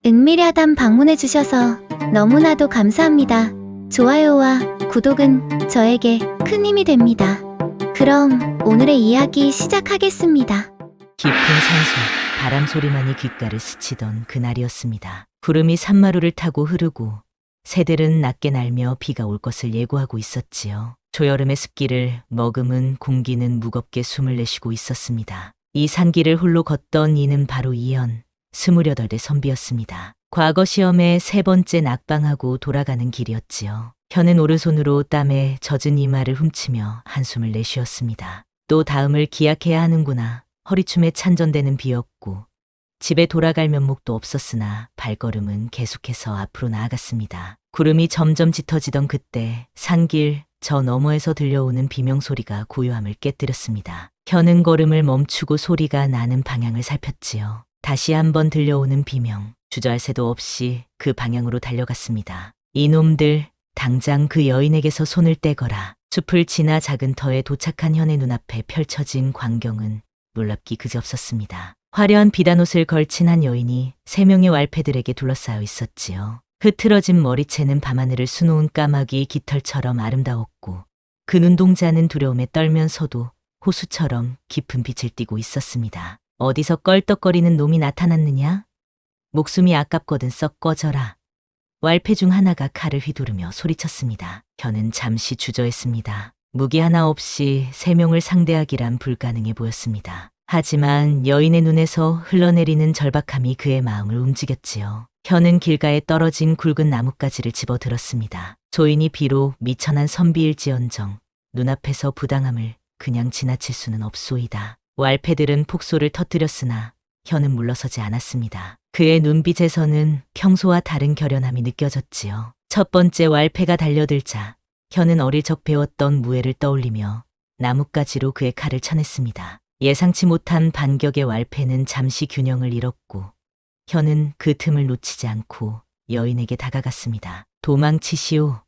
은밀야단 방문해주셔서 너무나도 감사합니다. 좋아요와 구독은 저에게 큰 힘이 됩니다. 그럼 오늘의 이야기 시작하겠습니다. 깊은 산속, 바람 소리만이 귓가를 스치던 그날이었습니다. 구름이 산마루를 타고 흐르고 새들은 낮게 날며 비가 올 것을 예고하고 있었지요. 초여름의 습기를 머금은 공기는 무겁게 숨을 내쉬고 있었습니다. 이 산길을 홀로 걷던 이는 바로 이현, 28대 선비였습니다. 과거 시험에 3번째 낙방하고 돌아가는 길이었지요. 현은 오른손으로 땀에 젖은 이마를 훔치며 한숨을 내쉬었습니다. 또 다음을 기약해야 하는구나. 허리춤에 찬전되는 비였고 집에 돌아갈 면목도 없었으나 발걸음은 계속해서 앞으로 나아갔습니다. 구름이 점점 짙어지던 그때 산길 저 너머에서 들려오는 비명소리가 고요함을 깨뜨렸습니다. 현은 걸음을 멈추고 소리가 나는 방향을 살폈지요. 다시 한번 들려오는 비명, 주저할 새도 없이 그 방향으로 달려갔습니다. 이놈들, 당장 그 여인에게서 손을 떼거라. 숲을 지나 작은 터에 도착한 현의 눈앞에 펼쳐진 광경은 놀랍기 그지없었습니다. 화려한 비단옷을 걸친 한 여인이 3명의 왈패들에게 둘러싸여 있었지요. 흐트러진 머리채는 밤하늘을 수놓은 까마귀 깃털처럼 아름다웠고 그 눈동자는 두려움에 떨면서도 호수처럼 깊은 빛을 띠고 있었습니다. 어디서 껄떡거리는 놈이 나타났느냐? 목숨이 아깝거든 썩 꺼져라. 왈패 중 하나가 칼을 휘두르며 소리쳤습니다. 현은 잠시 주저했습니다. 무기 하나 없이 3명을 상대하기란 불가능해 보였습니다. 하지만 여인의 눈에서 흘러내리는 절박함이 그의 마음을 움직였지요. 현은 길가에 떨어진 굵은 나뭇가지를 집어들었습니다. 조인이 비록 미천한 선비일지언정 눈앞에서 부당함을 그냥 지나칠 수는 없소이다. 왈패들은 폭소를 터뜨렸으나 현은 물러서지 않았습니다. 그의 눈빛에서는 평소와 다른 결연함이 느껴졌지요. 첫 번째 왈패가 달려들자 현은 어릴 적 배웠던 무예를 떠올리며 나뭇가지로 그의 칼을 쳐냈습니다. 예상치 못한 반격의 왈패는 잠시 균형을 잃었고 현은 그 틈을 놓치지 않고 여인에게 다가갔습니다. 도망치시오.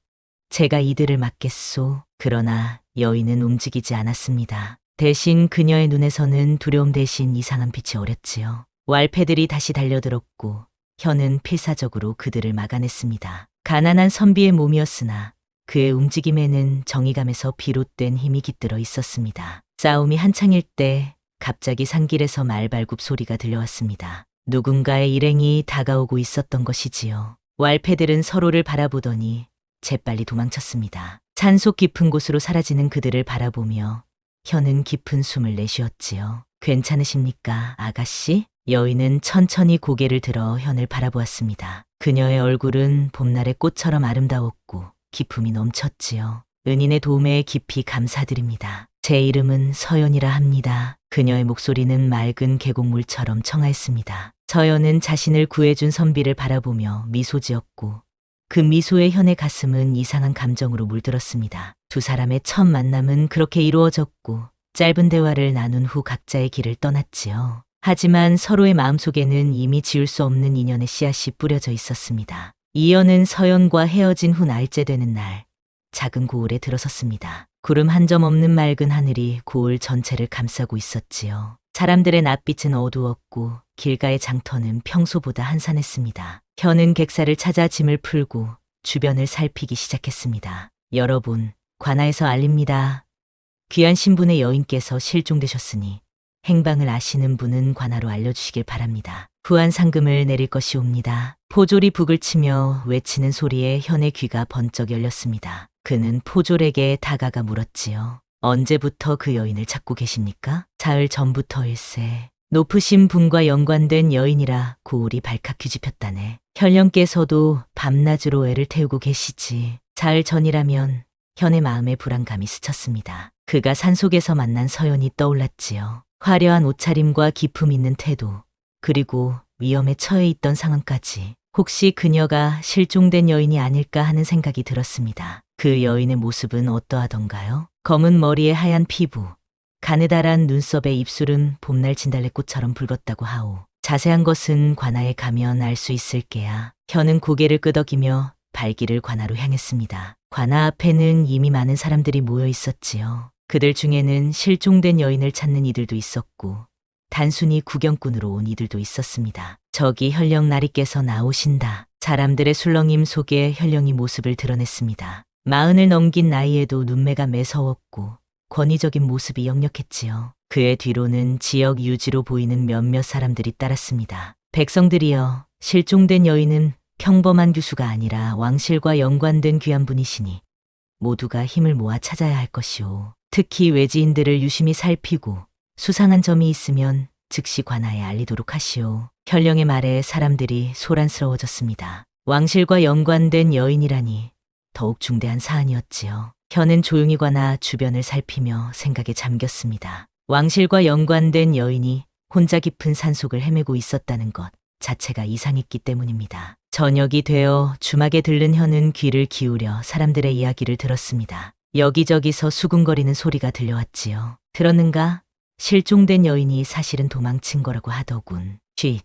제가 이들을 막겠소. 그러나 여인은 움직이지 않았습니다. 대신 그녀의 눈에서는 두려움 대신 이상한 빛이 어렸지요. 왈패들이 다시 달려들었고 현은 필사적으로 그들을 막아냈습니다. 가난한 선비의 몸이었으나 그의 움직임에는 정의감에서 비롯된 힘이 깃들어 있었습니다. 싸움이 한창일 때 갑자기 산길에서 말발굽 소리가 들려왔습니다. 누군가의 일행이 다가오고 있었던 것이지요. 왈패들은 서로를 바라보더니 재빨리 도망쳤습니다. 산속 깊은 곳으로 사라지는 그들을 바라보며 현은 깊은 숨을 내쉬었지요. 괜찮으십니까, 아가씨? 여인은 천천히 고개를 들어 현을 바라보았습니다. 그녀의 얼굴은 봄날의 꽃처럼 아름다웠고 기품이 넘쳤지요. 은인의 도움에 깊이 감사드립니다. 제 이름은 서연이라 합니다. 그녀의 목소리는 맑은 계곡물처럼 청아했습니다. 서연은 자신을 구해준 선비를 바라보며 미소 지었고 그 미소에 현의 가슴은 이상한 감정으로 물들었습니다. 두 사람의 첫 만남은 그렇게 이루어졌고 짧은 대화를 나눈 후 각자의 길을 떠났지요. 하지만 서로의 마음속에는 이미 지울 수 없는 인연의 씨앗이 뿌려져 있었습니다. 이현은 서연과 헤어진 후 날째 되는 날 작은 고을에 들어섰습니다. 구름 한 점 없는 맑은 하늘이 고을 전체를 감싸고 있었지요. 사람들의 낯빛은 어두웠고 길가의 장터는 평소보다 한산했습니다. 현은 객사를 찾아 짐을 풀고 주변을 살피기 시작했습니다. 여러분, 관아에서 알립니다. 귀한 신분의 여인께서 실종되셨으니 행방을 아시는 분은 관아로 알려주시길 바랍니다. 후한 상금을 내릴 것이옵니다. 포졸이 북을 치며 외치는 소리에 현의 귀가 번쩍 열렸습니다. 그는 포졸에게 다가가 물었지요. 언제부터 그 여인을 찾고 계십니까? 사흘 전부터일세. 높으신 분과 연관된 여인이라 고울이 발칵 뒤집혔다네. 현령께서도 밤낮으로 애를 태우고 계시지. 사흘 전이라면 현의 마음에 불안감이 스쳤습니다. 그가 산속에서 만난 서연이 떠올랐지요. 화려한 옷차림과 기품 있는 태도, 그리고 위험에 처해 있던 상황까지. 혹시 그녀가 실종된 여인이 아닐까 하는 생각이 들었습니다. 그 여인의 모습은 어떠하던가요? 검은 머리에 하얀 피부, 가느다란 눈썹의 입술은 봄날 진달래꽃처럼 붉었다고 하오. 자세한 것은 관아에 가면 알 수 있을 게야. 현은 고개를 끄덕이며 발길을 관아로 향했습니다. 관아 앞에는 이미 많은 사람들이 모여 있었지요. 그들 중에는 실종된 여인을 찾는 이들도 있었고 단순히 구경꾼으로 온 이들도 있었습니다. 저기 현령 나리께서 나오신다. 사람들의 술렁임 속에 현령이 모습을 드러냈습니다. 40을 넘긴 나이에도 눈매가 매서웠고 권위적인 모습이 역력했지요. 그의 뒤로는 지역 유지로 보이는 몇몇 사람들이 따랐습니다. 백성들이여, 실종된 여인은 평범한 교수가 아니라 왕실과 연관된 귀한 분이시니 모두가 힘을 모아 찾아야 할 것이오. 특히 외지인들을 유심히 살피고 수상한 점이 있으면 즉시 관아에 알리도록 하시오. 현령의 말에 사람들이 소란스러워졌습니다. 왕실과 연관된 여인이라니 더욱 중대한 사안이었지요. 현은 조용히 관아 주변을 살피며 생각에 잠겼습니다. 왕실과 연관된 여인이 혼자 깊은 산속을 헤매고 있었다는 것 자체가 이상했기 때문입니다. 저녁이 되어 주막에 들른 현은 귀를 기울여 사람들의 이야기를 들었습니다. 여기저기서 수군거리는 소리가 들려왔지요. 들었는가? 실종된 여인이 사실은 도망친 거라고 하더군. 쉿.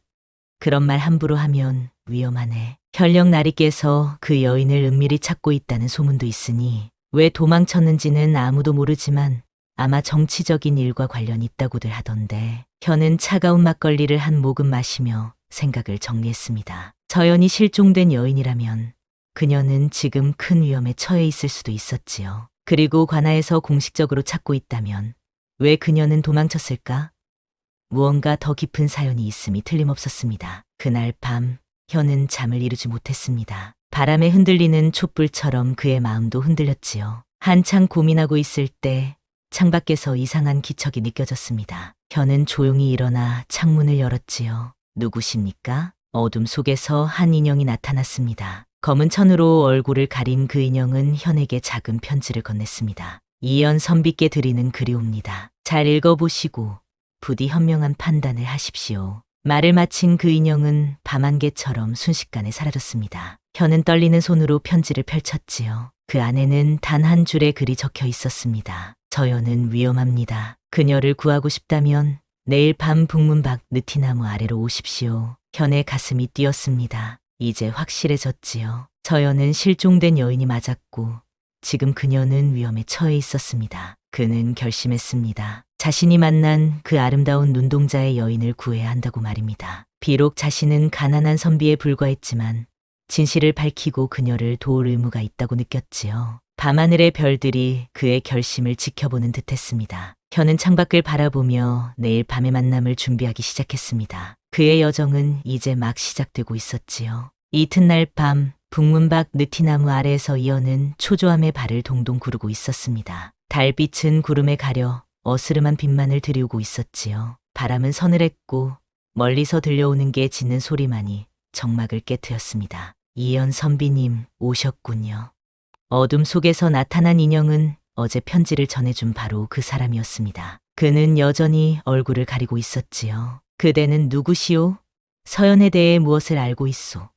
그런 말 함부로 하면 위험하네. 현령 나리께서 그 여인을 은밀히 찾고 있다는 소문도 있으니 왜 도망쳤는지는 아무도 모르지만 아마 정치적인 일과 관련이 있다고들 하던데. 현은 차가운 막걸리를 한 모금 마시며 생각을 정리했습니다. 서연이 실종된 여인이라면 그녀는 지금 큰 위험에 처해 있을 수도 있었지요. 그리고 관아에서 공식적으로 찾고 있다면 왜 그녀는 도망쳤을까? 무언가 더 깊은 사연이 있음이 틀림없었습니다. 그날 밤 현은 잠을 이루지 못했습니다. 바람에 흔들리는 촛불처럼 그의 마음도 흔들렸지요. 한창 고민하고 있을 때 창밖에서 이상한 기척이 느껴졌습니다. 현은 조용히 일어나 창문을 열었지요. 누구십니까? 어둠 속에서 한 인형이 나타났습니다. 검은 천으로 얼굴을 가린 그 인형은 현에게 작은 편지를 건넸습니다. 이연 선비께 드리는 그리옵니다. 잘 읽어보시고 부디 현명한 판단을 하십시오. 말을 마친 그 인형은 밤안개처럼 순식간에 사라졌습니다. 현은 떨리는 손으로 편지를 펼쳤지요. 그 안에는 단 한 줄의 글이 적혀 있었습니다. 서연은 위험합니다. 그녀를 구하고 싶다면 내일 밤 북문 밖 느티나무 아래로 오십시오. 현의 가슴이 뛰었습니다. 이제 확실해졌지요. 서연은 실종된 여인이 맞았고 지금 그녀는 위험에 처해 있었습니다. 그는 결심했습니다. 자신이 만난 그 아름다운 눈동자의 여인을 구해야 한다고 말입니다. 비록 자신은 가난한 선비에 불과했지만 진실을 밝히고 그녀를 도울 의무가 있다고 느꼈지요. 밤하늘의 별들이 그의 결심을 지켜보는 듯했습니다. 현은 창밖을 바라보며 내일 밤의 만남을 준비하기 시작했습니다. 그의 여정은 이제 막 시작되고 있었지요. 이튿날 밤 북문 밖 느티나무 아래에서 이어는 초조함의 발을 동동 구르고 있었습니다. 달빛은 구름에 가려 어스름한 빛만을 들이우고 있었지요. 바람은 서늘했고 멀리서 들려오는 게 짖는 소리만이 정막을 깨트렸습니다. 이연 선비님 오셨군요. 어둠 속에서 나타난 인형은 어제 편지를 전해준 바로 그 사람이었습니다. 그는 여전히 얼굴을 가리고 있었지요. 그대는 누구시오? 서연에 대해 무엇을 알고 있소?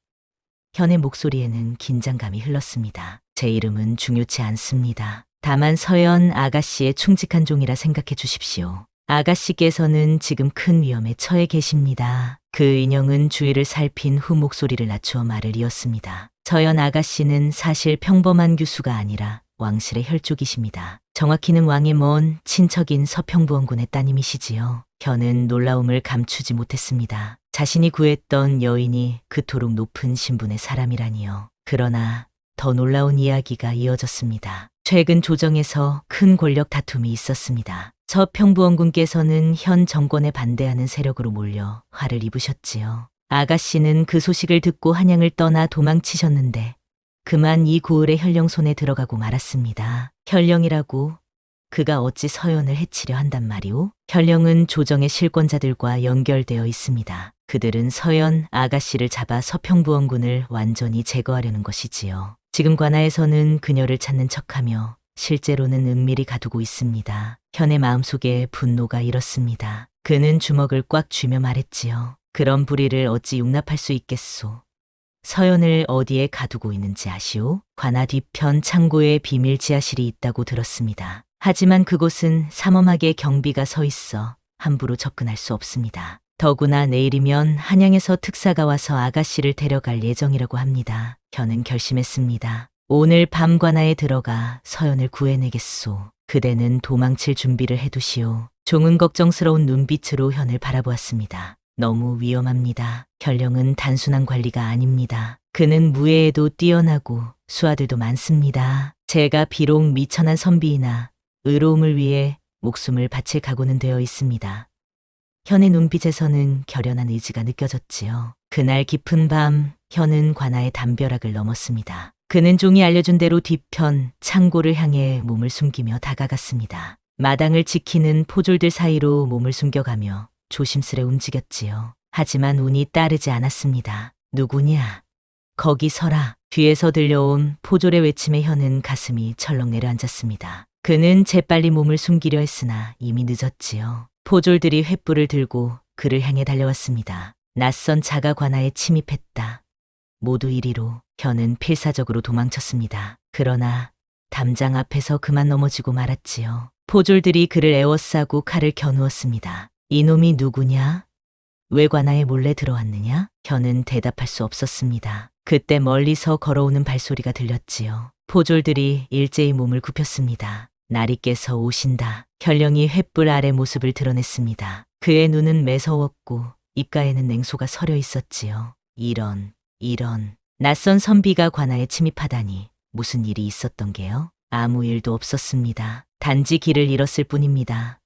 현의 목소리에는 긴장감이 흘렀습니다. 제 이름은 중요치 않습니다. 다만 서연 아가씨의 충직한 종이라 생각해 주십시오. 아가씨께서는 지금 큰 위험에 처해 계십니다. 그 인형은 주위를 살핀 후 목소리를 낮추어 말을 이었습니다. 서연 아가씨는 사실 평범한 교수가 아니라 왕실의 혈족이십니다. 정확히는 왕의 먼 친척인 서평부원군의 따님이시지요. 현은 놀라움을 감추지 못했습니다. 자신이 구했던 여인이 그토록 높은 신분의 사람이라니요. 그러나 더 놀라운 이야기가 이어졌습니다. 최근 조정에서 큰 권력 다툼이 있었습니다. 서평부원군께서는 현 정권에 반대하는 세력으로 몰려 화를 입으셨지요. 아가씨는 그 소식을 듣고 한양을 떠나 도망치셨는데 그만 이 고을의 현령 손에 들어가고 말았습니다. 현령이라고? 그가 어찌 서연을 해치려 한단 말이오? 현령은 조정의 실권자들과 연결되어 있습니다. 그들은 서연 아가씨를 잡아 서평부원군을 완전히 제거하려는 것이지요. 지금 관아에서는 그녀를 찾는 척하며 실제로는 은밀히 가두고 있습니다. 현의 마음속에 분노가 일었습니다. 그는 주먹을 꽉 쥐며 말했지요. 그런 불의를 어찌 용납할 수 있겠소. 서연을 어디에 가두고 있는지 아시오? 관아 뒤편 창고에 비밀 지하실이 있다고 들었습니다. 하지만 그곳은 삼엄하게 경비가 서 있어 함부로 접근할 수 없습니다. 더구나 내일이면 한양에서 특사가 와서 아가씨를 데려갈 예정이라고 합니다. 현은 결심했습니다. 오늘 밤 관아에 들어가 서연을 구해내겠소. 그대는 도망칠 준비를 해두시오. 종은 걱정스러운 눈빛으로 현을 바라보았습니다. 너무 위험합니다. 현령은 단순한 관리가 아닙니다. 그는 무예에도 뛰어나고 수하들도 많습니다. 제가 비록 미천한 선비이나 의로움을 위해 목숨을 바칠 각오는 되어 있습니다. 현의 눈빛에서는 결연한 의지가 느껴졌지요. 그날 깊은 밤, 현은 관아의 담벼락을 넘었습니다. 그는 종이 알려준 대로 뒤편 창고를 향해 몸을 숨기며 다가갔습니다. 마당을 지키는 포졸들 사이로 몸을 숨겨가며 조심스레 움직였지요. 하지만 운이 따르지 않았습니다. 누구냐? 거기 서라. 뒤에서 들려온 포졸의 외침에 현은 가슴이 철렁 내려앉았습니다. 그는 재빨리 몸을 숨기려 했으나 이미 늦었지요. 포졸들이 횃불을 들고 그를 향해 달려왔습니다. 낯선 자가 관아에 침입했다. 모두 이리로. 현은 필사적으로 도망쳤습니다. 그러나 담장 앞에서 그만 넘어지고 말았지요. 포졸들이 그를 에워싸고 칼을 겨누었습니다. 이놈이 누구냐? 왜 관아에 몰래 들어왔느냐? 현은 대답할 수 없었습니다. 그때 멀리서 걸어오는 발소리가 들렸지요. 포졸들이 일제히 몸을 굽혔습니다. 날이 깨서 오신다. 현령이 횃불 아래 모습을 드러냈습니다. 그의 눈은 매서웠고 입가에는 냉소가 서려 있었지요. 이런. 낯선 선비가 관아에 침입하다니 무슨 일이 있었던 게요? 아무 일도 없었습니다. 단지 길을 잃었을 뿐입니다.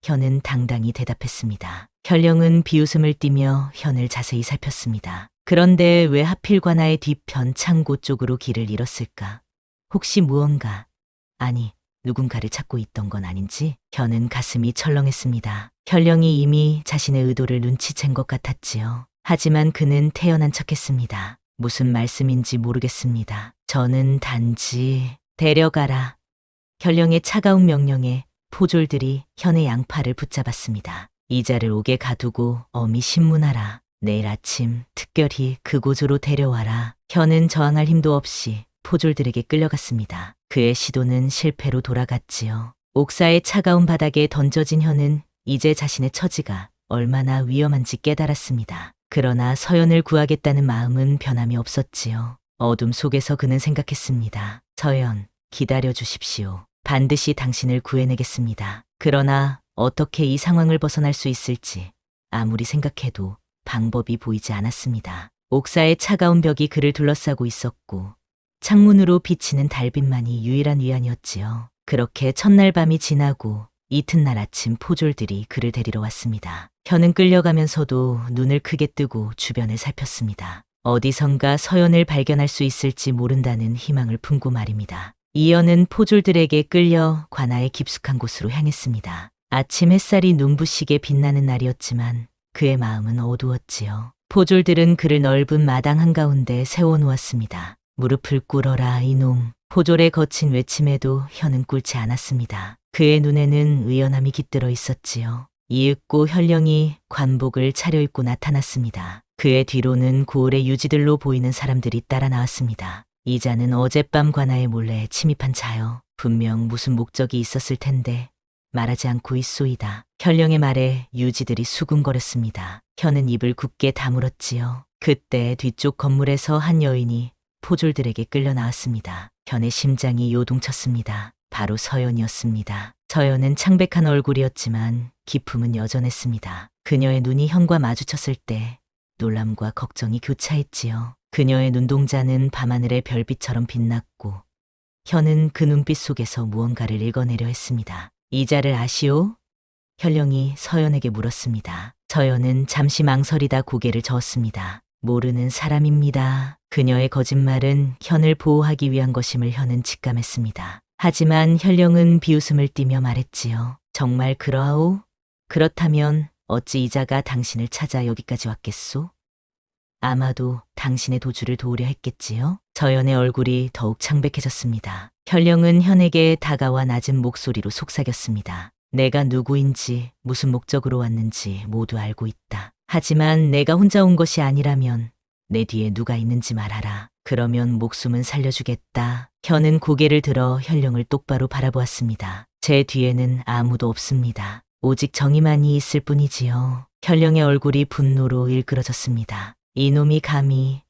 현은 당당히 대답했습니다. 현령은 비웃음을 띠며 현을 자세히 살폈습니다. 그런데 왜 하필 관아의 뒤편 창고 쪽으로 길을 잃었을까? 혹시 무언가, 아니 누군가를 찾고 있던 건 아닌지? 현은 가슴이 철렁했습니다. 현령이 이미 자신의 의도를 눈치챈 것 같았지요. 하지만 그는 태연한 척했습니다. 무슨 말씀인지 모르겠습니다. 저는 단지 데려가라. 현령의 차가운 명령에 포졸들이 현의 양팔을 붙잡았습니다. 이자를 옥에 가두고 엄히 신문하라. 내일 아침 특별히 그곳으로 데려와라. 현은 저항할 힘도 없이 포졸들에게 끌려갔습니다. 그의 시도는 실패로 돌아갔지요. 옥사의 차가운 바닥에 던져진 현은 이제 자신의 처지가 얼마나 위험한지 깨달았습니다. 그러나 서연을 구하겠다는 마음은 변함이 없었지요. 어둠 속에서 그는 생각했습니다. 서연, 기다려 주십시오. 반드시 당신을 구해내겠습니다. 그러나 어떻게 이 상황을 벗어날 수 있을지 아무리 생각해도 방법이 보이지 않았습니다. 옥사의 차가운 벽이 그를 둘러싸고 있었고 창문으로 비치는 달빛만이 유일한 위안이었지요. 그렇게 첫날 밤이 지나고 이튿날 아침 포졸들이 그를 데리러 왔습니다. 현은 끌려가면서도 눈을 크게 뜨고 주변을 살폈습니다. 어디선가 서연을 발견할 수 있을지 모른다는 희망을 품고 말입니다. 이연은 포졸들에게 끌려 관아의 깊숙한 곳으로 향했습니다. 아침 햇살이 눈부시게 빛나는 날이었지만 그의 마음은 어두웠지요. 포졸들은 그를 넓은 마당 한가운데 세워놓았습니다. 무릎을 꿇어라 이놈. 포졸의 거친 외침에도 현은 꿇지 않았습니다. 그의 눈에는 의연함이 깃들어 있었지요. 이윽고 현령이 관복을 차려입고 나타났습니다. 그의 뒤로는 고을의 유지들로 보이는 사람들이 따라 나왔습니다. 이자는 어젯밤 관아에 몰래 침입한 자요. 분명 무슨 목적이 있었을 텐데 말하지 않고 있소이다. 현령의 말에 유지들이 수군거렸습니다. 현은 입을 굳게 다물었지요. 그때 뒤쪽 건물에서 한 여인이 포졸들에게 끌려 나왔습니다. 현의 심장이 요동쳤습니다. 바로 서연이었습니다. 서연은 창백한 얼굴이었지만 기품은 여전했습니다. 그녀의 눈이 현과 마주쳤을 때 놀람과 걱정이 교차했지요. 그녀의 눈동자는 밤하늘의 별빛처럼 빛났고 현은 그 눈빛 속에서 무언가를 읽어내려 했습니다. 이자를 아시오? 현령이 서연에게 물었습니다. 서연은 잠시 망설이다 고개를 저었습니다. 모르는 사람입니다. 그녀의 거짓말은 현을 보호하기 위한 것임을 현은 직감했습니다. 하지만 현령은 비웃음을 띠며 말했지요. 정말 그러하오? 그렇다면 어찌 이자가 당신을 찾아 여기까지 왔겠소? 아마도 당신의 도주를 도우려 했겠지요? 서연의 얼굴이 더욱 창백해졌습니다. 현령은 현에게 다가와 낮은 목소리로 속삭였습니다. 내가 누구인지 무슨 목적으로 왔는지 모두 알고 있다. 하지만 내가 혼자 온 것이 아니라면 내 뒤에 누가 있는지 말하라. 그러면 목숨은 살려주겠다. 현은 고개를 들어 현령을 똑바로 바라보았습니다. 제 뒤에는 아무도 없습니다. 오직 정의만이 있을 뿐이지요. 현령의 얼굴이 분노로 일그러졌습니다. 이놈이 감히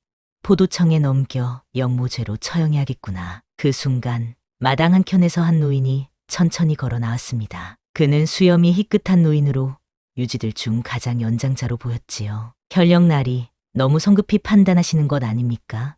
포도청에 넘겨 영모죄로 처형해야겠구나. 그 순간 마당 한켠에서 한 노인이 천천히 걸어 나왔습니다. 그는 수염이 희끗한 노인으로 유지들 중 가장 연장자로 보였지요. 현령날이 너무 성급히 판단하시는 것 아닙니까?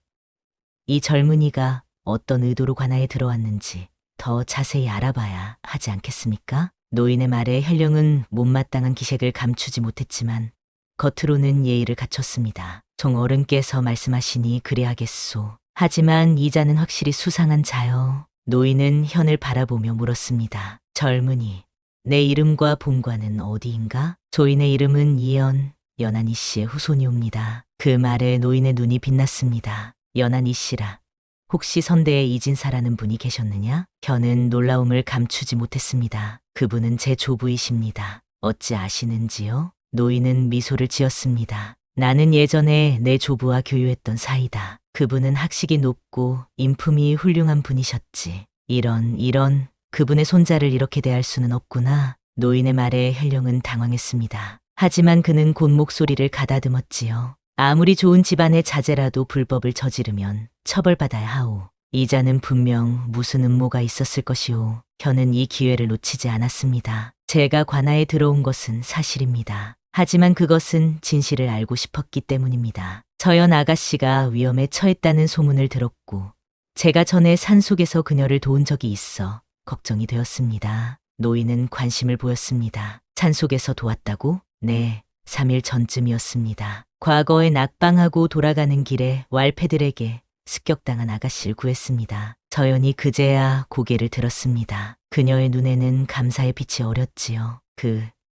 이 젊은이가 어떤 의도로 관아에 들어왔는지 더 자세히 알아봐야 하지 않겠습니까? 노인의 말에 현령은 못마땅한 기색을 감추지 못했지만 겉으로는 예의를 갖췄습니다. 종어른께서 말씀하시니 그리하겠소. 하지만 이자는 확실히 수상한 자요. 노인은 현을 바라보며 물었습니다. 젊은이, 내 이름과 본관은 어디인가? 조인의 이름은 이연, 연한이 씨의 후손이옵니다. 그 말에 노인의 눈이 빛났습니다. 연한이 씨라. 혹시 선대에 이진사라는 분이 계셨느냐? 현은 놀라움을 감추지 못했습니다. 그분은 제 조부이십니다. 어찌 아시는지요? 노인은 미소를 지었습니다. 나는 예전에 내 조부와 교유했던 사이다. 그분은 학식이 높고 인품이 훌륭한 분이셨지. 이런 그분의 손자를 이렇게 대할 수는 없구나. 노인의 말에 현령은 당황했습니다. 하지만 그는 곧 목소리를 가다듬었지요. 아무리 좋은 집안의 자제라도 불법을 저지르면 처벌받아야 하오. 이자는 분명 무슨 음모가 있었을 것이오. 현은 이 기회를 놓치지 않았습니다. 제가 관아에 들어온 것은 사실입니다. 하지만 그것은 진실을 알고 싶었기 때문입니다. 저연 아가씨가 위험에 처했다는 소문을 들었고 제가 전에 산속에서 그녀를 도운 적이 있어 걱정이 되었습니다. 노인은 관심을 보였습니다. 산속에서 도왔다고? 네, 3일 전쯤이었습니다. 과거에 낙방하고 돌아가는 길에 왈패들에게 습격당한 아가씨를 구했습니다. 저연이 그제야 고개를 들었습니다. 그녀의 눈에는 감사의 빛이 어렸지요.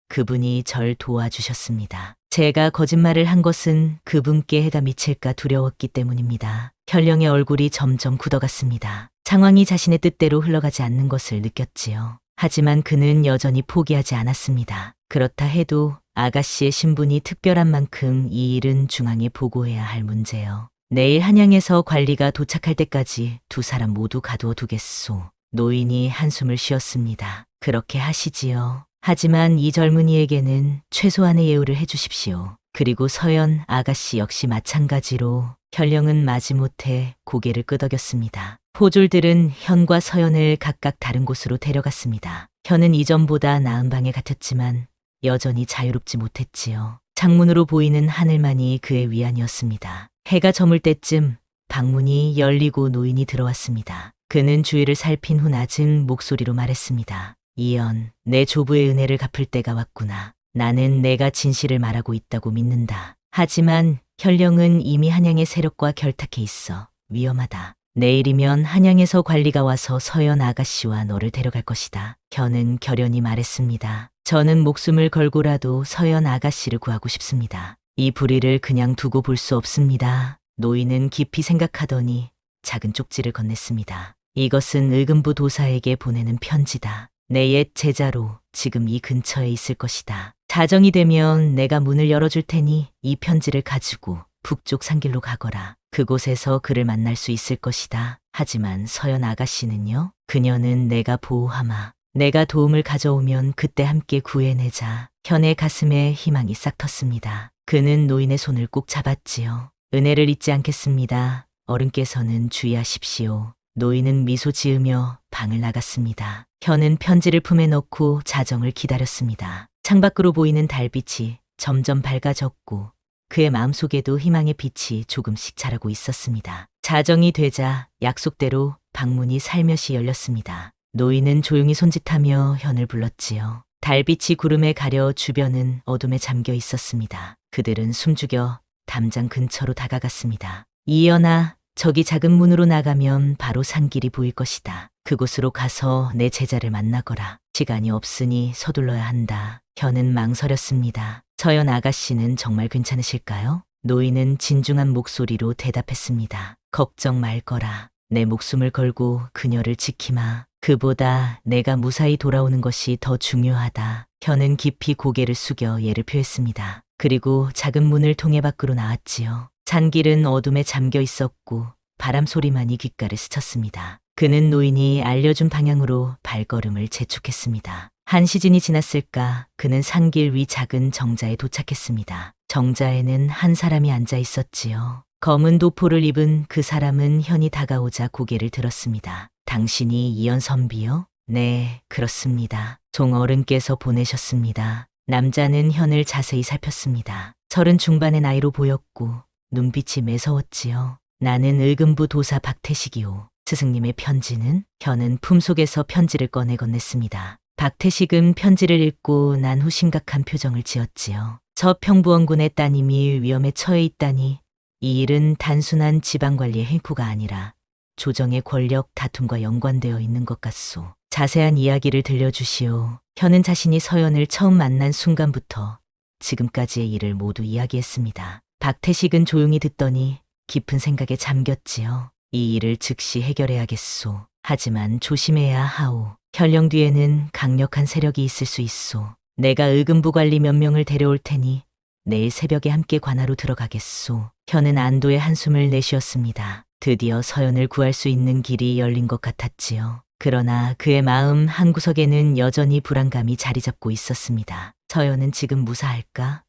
그분이 절 도와주셨습니다. 제가 거짓말을 한 것은 그분께 해가 미칠까 두려웠기 때문입니다. 현령의 얼굴이 점점 굳어갔습니다. 상황이 자신의 뜻대로 흘러가지 않는 것을 느꼈지요. 하지만 그는 여전히 포기하지 않았습니다. 그렇다 해도 아가씨의 신분이 특별한 만큼 이 일은 중앙에 보고해야 할 문제요. 내일 한양에서 관리가 도착할 때까지 두 사람 모두 가두어 두겠소. 노인이 한숨을 쉬었습니다. 그렇게 하시지요. 하지만 이 젊은이에게는 최소한의 예우를 해주십시오. 그리고 서연 아가씨 역시 마찬가지로. 현령은 마지못해 고개를 끄덕였습니다. 포졸들은 현과 서연을 각각 다른 곳으로 데려갔습니다. 현은 이전보다 나은 방에 갇혔지만 여전히 자유롭지 못했지요. 창문으로 보이는 하늘만이 그의 위안이었습니다. 해가 저물 때쯤 방문이 열리고 노인이 들어왔습니다. 그는 주위를 살핀 후 낮은 목소리로 말했습니다. 이연, 내 조부의 은혜를 갚을 때가 왔구나. 나는 내가 진실을 말하고 있다고 믿는다. 하지만 현령은 이미 한양의 세력과 결탁해 있어 위험하다. 내일이면 한양에서 관리가 와서 서연 아가씨와 너를 데려갈 것이다. 현은 결연히 말했습니다. 저는 목숨을 걸고라도 서연 아가씨를 구하고 싶습니다. 이 불의를 그냥 두고 볼 수 없습니다. 노인은 깊이 생각하더니 작은 쪽지를 건넸습니다. 이것은 의금부 도사에게 보내는 편지다. 내 옛 제자로 지금 이 근처에 있을 것이다. 자정이 되면 내가 문을 열어줄 테니 이 편지를 가지고 북쪽 산길로 가거라. 그곳에서 그를 만날 수 있을 것이다. 하지만 서연 아가씨는요? 그녀는 내가 보호하마. 내가 도움을 가져오면 그때 함께 구해내자. 현의 가슴에 희망이 싹 텄습니다. 그는 노인의 손을 꼭 잡았지요. 은혜를 잊지 않겠습니다. 어른께서는 주의하십시오. 노인은 미소 지으며 방을 나갔습니다. 현은 편지를 품에 넣고 자정을 기다렸습니다. 창밖으로 보이는 달빛이 점점 밝아졌고 그의 마음속에도 희망의 빛이 조금씩 자라고 있었습니다. 자정이 되자 약속대로 방문이 살며시 열렸습니다. 노인은 조용히 손짓하며 현을 불렀지요. 달빛이 구름에 가려 주변은 어둠에 잠겨 있었습니다. 그들은 숨죽여 담장 근처로 다가갔습니다. 이연아, 저기 작은 문으로 나가면 바로 산길이 보일 것이다. 그곳으로 가서 내 제자를 만나거라. 시간이 없으니 서둘러야 한다. 현은 망설였습니다. 서연 아가씨는 정말 괜찮으실까요? 노인은 진중한 목소리로 대답했습니다. 걱정 말 거라. 내 목숨을 걸고 그녀를 지키마. 그보다 내가 무사히 돌아오는 것이 더 중요하다. 현은 깊이 고개를 숙여 예를 표했습니다. 그리고 작은 문을 통해 밖으로 나왔지요. 산길은 어둠에 잠겨 있었고 바람 소리만이 귓가를 스쳤습니다. 그는 노인이 알려준 방향으로 발걸음을 재촉했습니다. 한 시즌이 지났을까 그는 산길 위 작은 정자에 도착했습니다. 정자에는 한 사람이 앉아 있었지요. 검은 도포를 입은 그 사람은 현이 다가오자 고개를 들었습니다. 당신이 이연 선비요? 네, 그렇습니다. 종어른께서 보내셨습니다. 남자는 현을 자세히 살폈습니다. 30 중반의 나이로 보였고 눈빛이 매서웠지요. 나는 의금부 도사 박태식이오. 스승님의 편지는? 현은 품속에서 편지를 꺼내 건넸습니다. 박태식은 편지를 읽고 난 후 심각한 표정을 지었지요. 저 평부원군의 따님이 위험에 처해 있다니 이 일은 단순한 지방관리의 횡포가 아니라 조정의 권력 다툼과 연관되어 있는 것 같소. 자세한 이야기를 들려주시오. 현은 자신이 서연을 처음 만난 순간부터 지금까지의 일을 모두 이야기했습니다. 박태식은 조용히 듣더니 깊은 생각에 잠겼지요. 이 일을 즉시 해결해야겠소. 하지만 조심해야 하오. 현령 뒤에는 강력한 세력이 있을 수 있소. 내가 의금부 관리 몇 명을 데려올 테니 내일 새벽에 함께 관하로 들어가겠소. 현은 안도의 한숨을 내쉬었습니다. 드디어 서연을 구할 수 있는 길이 열린 것 같았지요. 그러나 그의 마음 한구석에는 여전히 불안감이 자리 잡고 있었습니다. 서연은 지금 무사할까?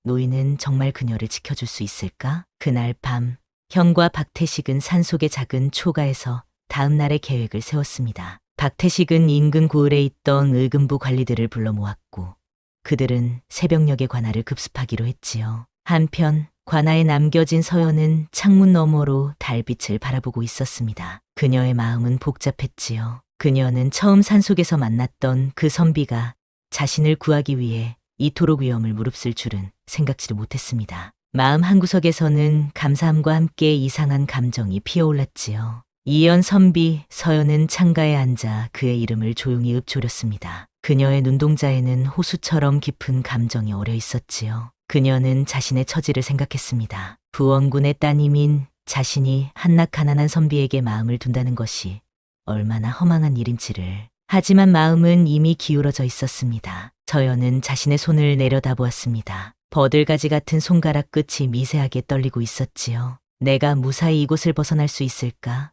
노인은 정말 그녀를 지켜줄 수 있을까? 그날 밤, 현과 박태식은 산속의 작은 초가에서 다음 날의 계획을 세웠습니다. 박태식은 인근 고을에 있던 의금부 관리들을 불러 모았고 그들은 새벽녘의 관아를 급습하기로 했지요. 한편 관아에 남겨진 서연은 창문 너머로 달빛을 바라보고 있었습니다. 그녀의 마음은 복잡했지요. 그녀는 처음 산속에서 만났던 그 선비가 자신을 구하기 위해 이토록 위험을 무릅쓸 줄은 생각지도 못했습니다. 마음 한구석에서는 감사함과 함께 이상한 감정이 피어올랐지요. 이연 선비 서연은 창가에 앉아 그의 이름을 조용히 읊조렸습니다. 그녀의 눈동자에는 호수처럼 깊은 감정이 어려 있었지요. 그녀는 자신의 처지를 생각했습니다. 부원군의 따님인 자신이 한낱 가난한 선비에게 마음을 둔다는 것이 얼마나 허망한 일인지를. 하지만 마음은 이미 기울어져 있었습니다. 서연은 자신의 손을 내려다보았습니다. 버들가지 같은 손가락 끝이 미세하게 떨리고 있었지요. 내가 무사히 이곳을 벗어날 수 있을까?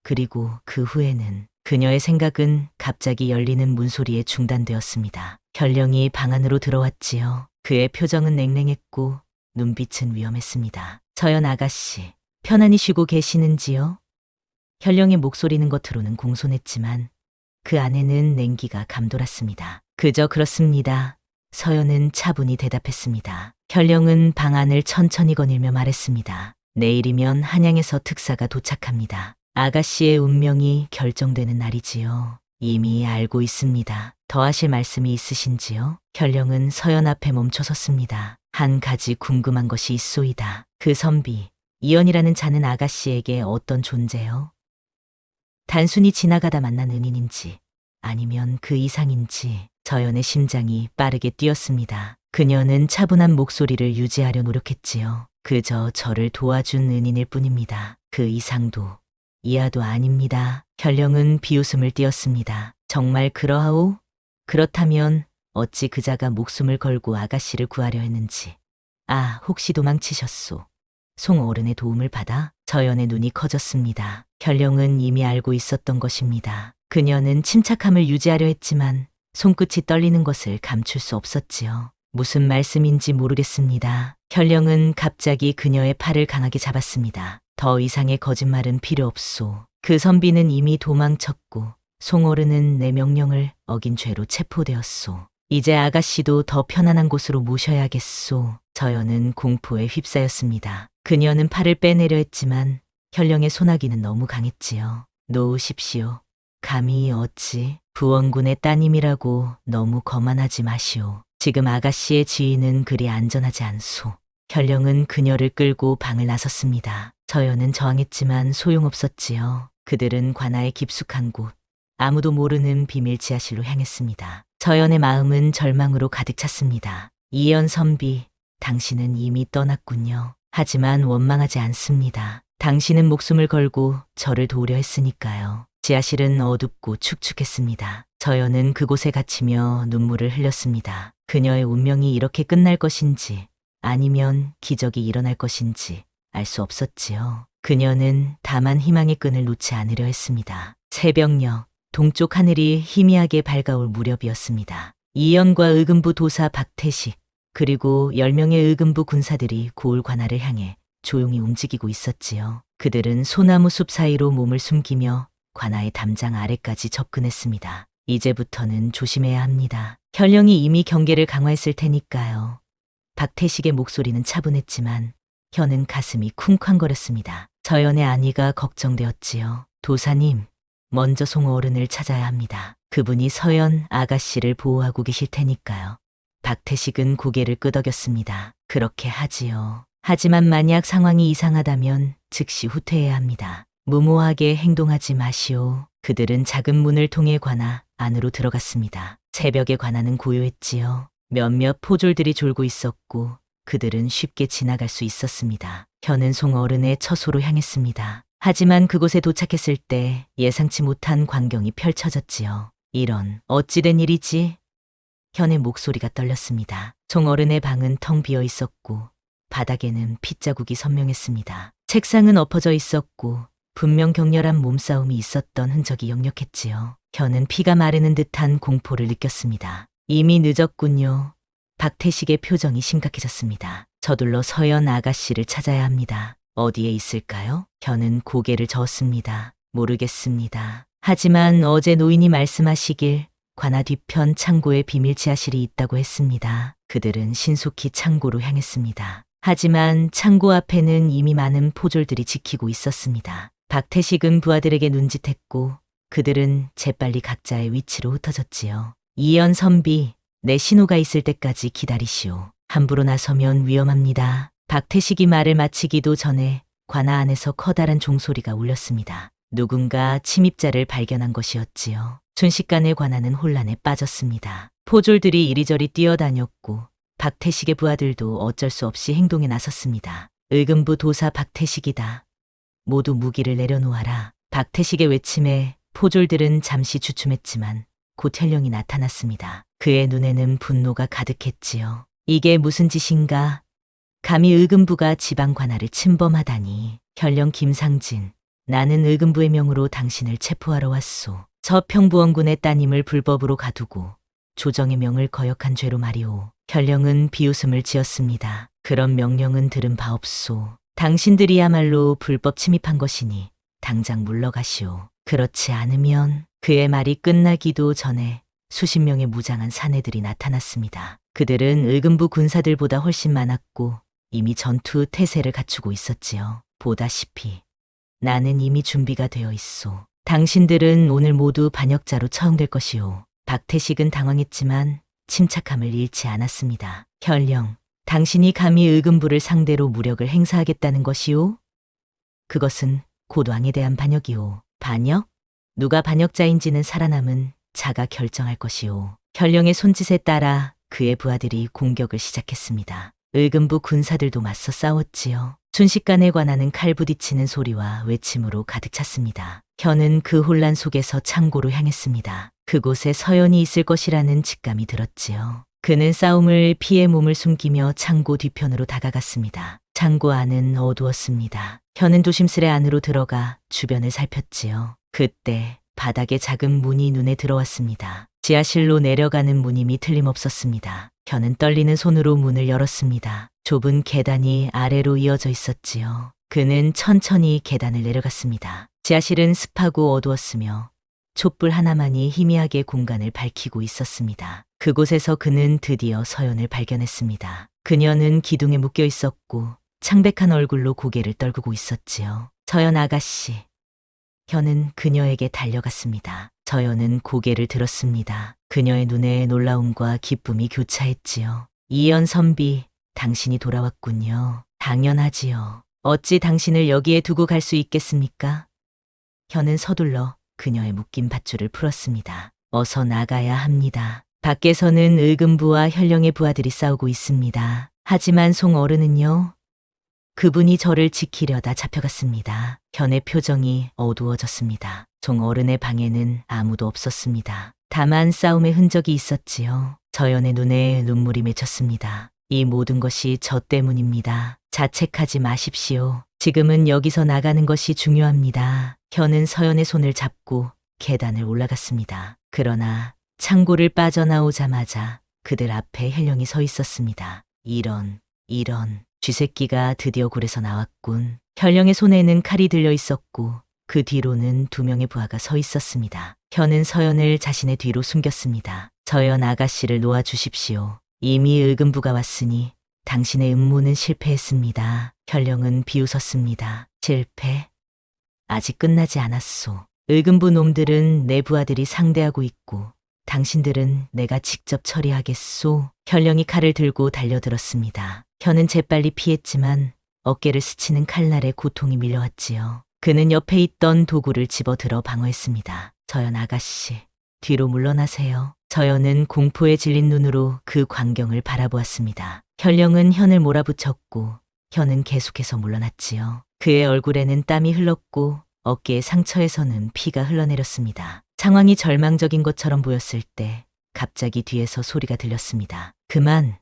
그리고 그 후에는 그녀의 생각은 갑자기 열리는 문소리에 중단되었습니다. 현령이 방 안으로 들어왔지요. 그의 표정은 냉랭했고 눈빛은 위험했습니다. 서연 아가씨, 편안히 쉬고 계시는지요? 현령의 목소리는 겉으로는 공손했지만 그 안에는 냉기가 감돌았습니다. 그저 그렇습니다. 서연은 차분히 대답했습니다. 현령은 방 안을 천천히 거닐며 말했습니다. 내일이면 한양에서 특사가 도착합니다. 아가씨의 운명이 결정되는 날이지요. 이미 알고 있습니다. 더 하실 말씀이 있으신지요? 현령은 서연 앞에 멈춰섰습니다. 한 가지 궁금한 것이 있소이다. 그 선비, 이연이라는 자는 아가씨에게 어떤 존재요? 단순히 지나가다 만난 은인인지 아니면 그 이상인지. 서연의 심장이 빠르게 뛰었습니다. 그녀는 차분한 목소리를 유지하려 노력했지요. 그저 저를 도와준 은인일 뿐입니다. 그 이상도 이하도 아닙니다. 현령은 비웃음을 띄었습니다. 정말 그러하오? 그렇다면 어찌 그자가 목숨을 걸고 아가씨를 구하려 했는지. 아, 혹시 도망치셨소? 송 어른의 도움을 받아? 서연의 눈이 커졌습니다. 현령은 이미 알고 있었던 것입니다. 그녀는 침착함을 유지하려 했지만 손끝이 떨리는 것을 감출 수 없었지요. 무슨 말씀인지 모르겠습니다. 현령은 갑자기 그녀의 팔을 강하게 잡았습니다. 더 이상의 거짓말은 필요 없소. 그 선비는 이미 도망쳤고 송어른은 내 명령을 어긴 죄로 체포되었소. 이제 아가씨도 더 편안한 곳으로 모셔야겠소. 서연은 공포에 휩싸였습니다. 그녀는 팔을 빼내려 했지만 현령의 소나기는 너무 강했지요. 놓으십시오. 감히 어찌 부원군의 따님이라고 너무 거만하지 마시오. 지금 아가씨의 지위는 그리 안전하지 않소. 현령은 그녀를 끌고 방을 나섰습니다. 서연은 저항했지만 소용없었지요. 그들은 관아의 깊숙한 곳, 아무도 모르는 비밀 지하실로 향했습니다. 서연의 마음은 절망으로 가득 찼습니다. 이연 선비, 당신은 이미 떠났군요. 하지만 원망하지 않습니다. 당신은 목숨을 걸고 저를 도우려 했으니까요. 지하실은 어둡고 축축했습니다. 서연은 그곳에 갇히며 눈물을 흘렸습니다. 그녀의 운명이 이렇게 끝날 것인지 아니면 기적이 일어날 것인지 알 수 없었지요. 그녀는 다만 희망의 끈을 놓지 않으려 했습니다. 새벽녘 동쪽 하늘이 희미하게 밝아올 무렵이었습니다. 이연과 의금부 도사 박태식 그리고 10명의 의금부 군사들이 고을 관아를 향해 조용히 움직이고 있었지요. 그들은 소나무 숲 사이로 몸을 숨기며 관아의 담장 아래까지 접근했습니다. 이제부터는 조심해야 합니다. 현령이 이미 경계를 강화했을 테니까요. 박태식의 목소리는 차분했지만 현은 가슴이 쿵쾅거렸습니다. 저연의 안위가 걱정되었지요. 도사님, 먼저 송어 어른을 찾아야 합니다. 그분이 서연 아가씨를 보호하고 계실 테니까요. 박태식은 고개를 끄덕였습니다. 그렇게 하지요. 하지만 만약 상황이 이상하다면 즉시 후퇴해야 합니다. 무모하게 행동하지 마시오. 그들은 작은 문을 통해 관아 안으로 들어갔습니다. 새벽의 관아는 고요했지요. 몇몇 포졸들이 졸고 있었고 그들은 쉽게 지나갈 수 있었습니다. 현은 송 어른의 처소로 향했습니다. 하지만 그곳에 도착했을 때 예상치 못한 광경이 펼쳐졌지요. 이런, 어찌된 일이지? 현의 목소리가 떨렸습니다. 송 어른의 방은 텅 비어 있었고 바닥에는 핏자국이 선명했습니다. 책상은 엎어져 있었고 분명 격렬한 몸싸움이 있었던 흔적이 역력했지요. 현은 피가 마르는 듯한 공포를 느꼈습니다. 이미 늦었군요. 박태식의 표정이 심각해졌습니다. 저둘러 서연 아가씨를 찾아야 합니다. 어디에 있을까요? 현은 고개를 저었습니다. 모르겠습니다. 하지만 어제 노인이 말씀하시길 관아 뒤편 창고에 비밀 지하실이 있다고 했습니다. 그들은 신속히 창고로 향했습니다. 하지만 창고 앞에는 이미 많은 포졸들이 지키고 있었습니다. 박태식은 부하들에게 눈짓했고 그들은 재빨리 각자의 위치로 흩어졌지요. 이연 선비, 내 신호가 있을 때까지 기다리시오. 함부로 나서면 위험합니다. 박태식이 말을 마치기도 전에 관아 안에서 커다란 종소리가 울렸습니다. 누군가 침입자를 발견한 것이었지요. 순식간에 관아는 혼란에 빠졌습니다. 포졸들이 이리저리 뛰어다녔고 박태식의 부하들도 어쩔 수 없이 행동에 나섰습니다. 의금부 도사 박태식이다. 모두 무기를 내려놓아라. 박태식의 외침에 포졸들은 잠시 주춤했지만 곧 현령이 나타났습니다. 그의 눈에는 분노가 가득했지요. 이게 무슨 짓인가? 감히 의금부가 지방 관할을 침범하다니. 현령 김상진, 나는 의금부의 명으로 당신을 체포하러 왔소. 서평부원군의 따님을 불법으로 가두고 조정의 명을 거역한 죄로 말이오. 현령은 비웃음을 지었습니다. 그런 명령은 들은 바 없소. 당신들이야말로 불법 침입한 것이니 당장 물러가시오. 그렇지 않으면. 그의 말이 끝나기도 전에 수십 명의 무장한 사내들이 나타났습니다. 그들은 의금부 군사들보다 훨씬 많았고 이미 전투 태세를 갖추고 있었지요. 보다시피 나는 이미 준비가 되어 있소. 당신들은 오늘 모두 반역자로 처형될 것이오. 박태식은 당황했지만 침착함을 잃지 않았습니다. 현령, 당신이 감히 의금부를 상대로 무력을 행사하겠다는 것이오? 그것은 곧 왕에 대한 반역이오. 반역? 누가 반역자인지는 살아남은 자가 결정할 것이오. 현령의 손짓에 따라 그의 부하들이 공격을 시작했습니다. 의금부 군사들도 맞서 싸웠지요. 순식간에 관하는 칼 부딪히는 소리와 외침으로 가득 찼습니다. 현은 그 혼란 속에서 창고로 향했습니다. 그곳에 서연이 있을 것이라는 직감이 들었지요. 그는 싸움을 피해 몸을 숨기며 창고 뒤편으로 다가갔습니다. 창고 안은 어두웠습니다. 현은 조심스레 안으로 들어가 주변을 살폈지요. 그때 바닥에 작은 문이 눈에 들어왔습니다. 지하실로 내려가는 문임이 틀림없었습니다. 현은 떨리는 손으로 문을 열었습니다. 좁은 계단이 아래로 이어져 있었지요. 그는 천천히 계단을 내려갔습니다. 지하실은 습하고 어두웠으며 촛불 하나만이 희미하게 공간을 밝히고 있었습니다. 그곳에서 그는 드디어 서연을 발견했습니다. 그녀는 기둥에 묶여 있었고 창백한 얼굴로 고개를 떨구고 있었지요. 서연 아가씨. 현은 그녀에게 달려갔습니다. 서연은 고개를 들었습니다. 그녀의 눈에 놀라움과 기쁨이 교차했지요. 이연 선비, 당신이 돌아왔군요. 당연하지요. 어찌 당신을 여기에 두고 갈 수 있겠습니까? 현은 서둘러 그녀의 묶인 밧줄을 풀었습니다. 어서 나가야 합니다. 밖에서는 의금부와 현령의 부하들이 싸우고 있습니다. 하지만 송 어른은요? 그분이 저를 지키려다 잡혀갔습니다. 현의 표정이 어두워졌습니다. 송 어른의 방에는 아무도 없었습니다. 다만 싸움의 흔적이 있었지요. 저연의 눈에 눈물이 맺혔습니다. 이 모든 것이 저 때문입니다. 자책하지 마십시오. 지금은 여기서 나가는 것이 중요합니다. 현은 서연의 손을 잡고 계단을 올라갔습니다. 그러나 창고를 빠져나오자마자 그들 앞에 현령이 서 있었습니다. 이런, 쥐새끼가 드디어 굴에서 나왔군. 현령의 손에는 칼이 들려 있었고 그 뒤로는 두 명의 부하가 서 있었습니다. 현은 서연을 자신의 뒤로 숨겼습니다. 서연 아가씨를 놓아주십시오. 이미 의금부가 왔으니 당신의 음모는 실패했습니다. 현령은 비웃었습니다. 실패? 아직 끝나지 않았소. 의금부 놈들은 내 부하들이 상대하고 있고 당신들은 내가 직접 처리하겠소. 현령이 칼을 들고 달려들었습니다. 현은 재빨리 피했지만 어깨를 스치는 칼날에 고통이 밀려왔지요. 그는 옆에 있던 도구를 집어들어 방어했습니다. 서연 아가씨, 뒤로 물러나세요. 서연은 공포에 질린 눈으로 그 광경을 바라보았습니다. 현령은 현을 몰아붙였고 현은 계속해서 물러났지요. 그의 얼굴에는 땀이 흘렀고 어깨의 상처에서는 피가 흘러내렸습니다. 상황이 절망적인 것처럼 보였을 때 갑자기 뒤에서 소리가 들렸습니다. 그만,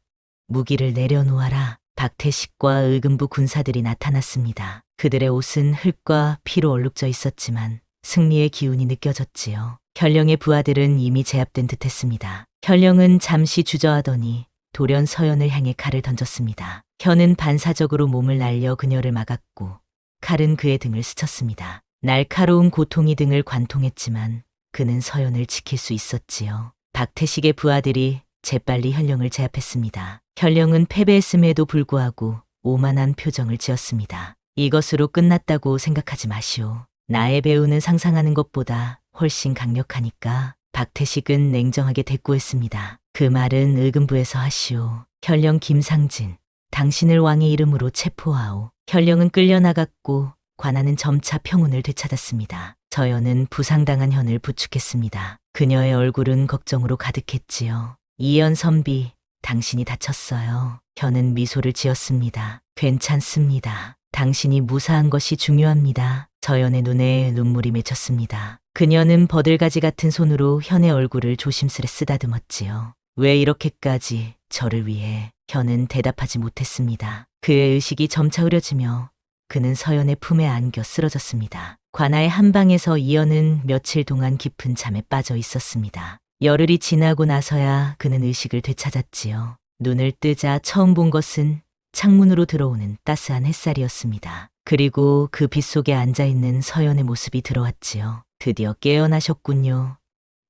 무기를 내려놓아라. 박태식과 의금부 군사들이 나타났습니다. 그들의 옷은 흙과 피로 얼룩져 있었지만 승리의 기운이 느껴졌지요. 현령의 부하들은 이미 제압된 듯했습니다. 현령은 잠시 주저하더니 돌연 서연을 향해 칼을 던졌습니다. 현은 반사적으로 몸을 날려 그녀를 막았고 칼은 그의 등을 스쳤습니다. 날카로운 고통이 등을 관통했지만 그는 서연을 지킬 수 있었지요. 박태식의 부하들이 재빨리 현령을 제압했습니다. 현령은 패배했음에도 불구하고 오만한 표정을 지었습니다. 이것으로 끝났다고 생각하지 마시오. 나의 배우는 상상하는 것보다 훨씬 강력하니까. 박태식은 냉정하게 대꾸했습니다. 그 말은 의금부에서 하시오. 현령 김상진, 당신을 왕의 이름으로 체포하오. 현령은 끌려나갔고 관아는 점차 평온을 되찾았습니다. 서연은 부상당한 현을 부축했습니다. 그녀의 얼굴은 걱정으로 가득했지요. 이연 선비, 당신이 다쳤어요. 현은 미소를 지었습니다. 괜찮습니다. 당신이 무사한 것이 중요합니다. 서연의 눈에 눈물이 맺혔습니다. 그녀는 버들가지 같은 손으로 현의 얼굴을 조심스레 쓰다듬었지요. 왜 이렇게까지 저를 위해? 현은 대답하지 못했습니다. 그의 의식이 점차 흐려지며 그는 서연의 품에 안겨 쓰러졌습니다. 관아의 한 방에서 이연은 며칠 동안 깊은 잠에 빠져 있었습니다. 열흘이 지나고 나서야 그는 의식을 되찾았지요. 눈을 뜨자 처음 본 것은 창문으로 들어오는 따스한 햇살이었습니다. 그리고 그 빛 속에 앉아있는 서연의 모습이 들어왔지요. 드디어 깨어나셨군요.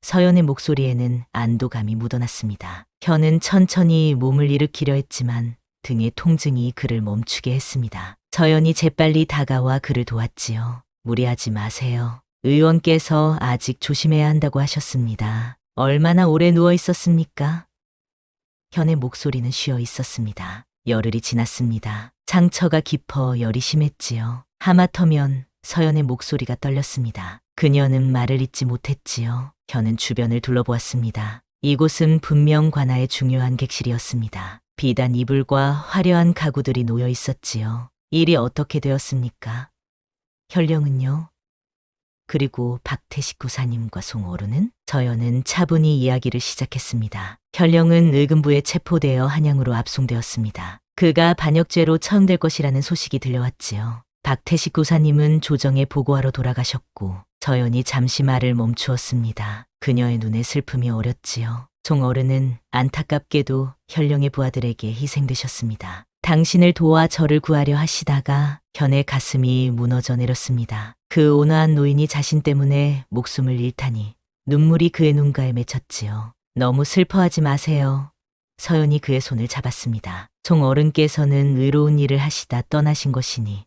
서연의 목소리에는 안도감이 묻어났습니다. 현은 천천히 몸을 일으키려 했지만 등의 통증이 그를 멈추게 했습니다. 서연이 재빨리 다가와 그를 도왔지요. 무리하지 마세요. 의원께서 아직 조심해야 한다고 하셨습니다. 얼마나 오래 누워 있었습니까? 현의 목소리는 쉬어 있었습니다. 열흘이 지났습니다. 상처가 깊어 열이 심했지요. 하마터면 서연의 목소리가 떨렸습니다. 그녀는 말을 잇지 못했지요. 현은 주변을 둘러보았습니다. 이곳은 분명 관아의 중요한 객실이었습니다. 비단 이불과 화려한 가구들이 놓여 있었지요. 일이 어떻게 되었습니까? 현령은요? 그리고 박태식 구사님과 송어루는? 서연은 차분히 이야기를 시작했습니다. 현령은 의금부에 체포되어 한양으로 압송되었습니다. 그가 반역죄로 처형될 것이라는 소식이 들려왔지요. 박태식 구사님은 조정에 보고하러 돌아가셨고 서연이 잠시 말을 멈추었습니다. 그녀의 눈에 슬픔이 어렸지요. 송어른은 안타깝게도 현령의 부하들에게 희생되셨습니다. 당신을 도와 저를 구하려 하시다가 현의 가슴이 무너져 내렸습니다. 그 온화한 노인이 자신 때문에 목숨을 잃다니 눈물이 그의 눈가에 맺혔지요. 너무 슬퍼하지 마세요. 서연이 그의 손을 잡았습니다. 송어른께서는 의로운 일을 하시다 떠나신 것이니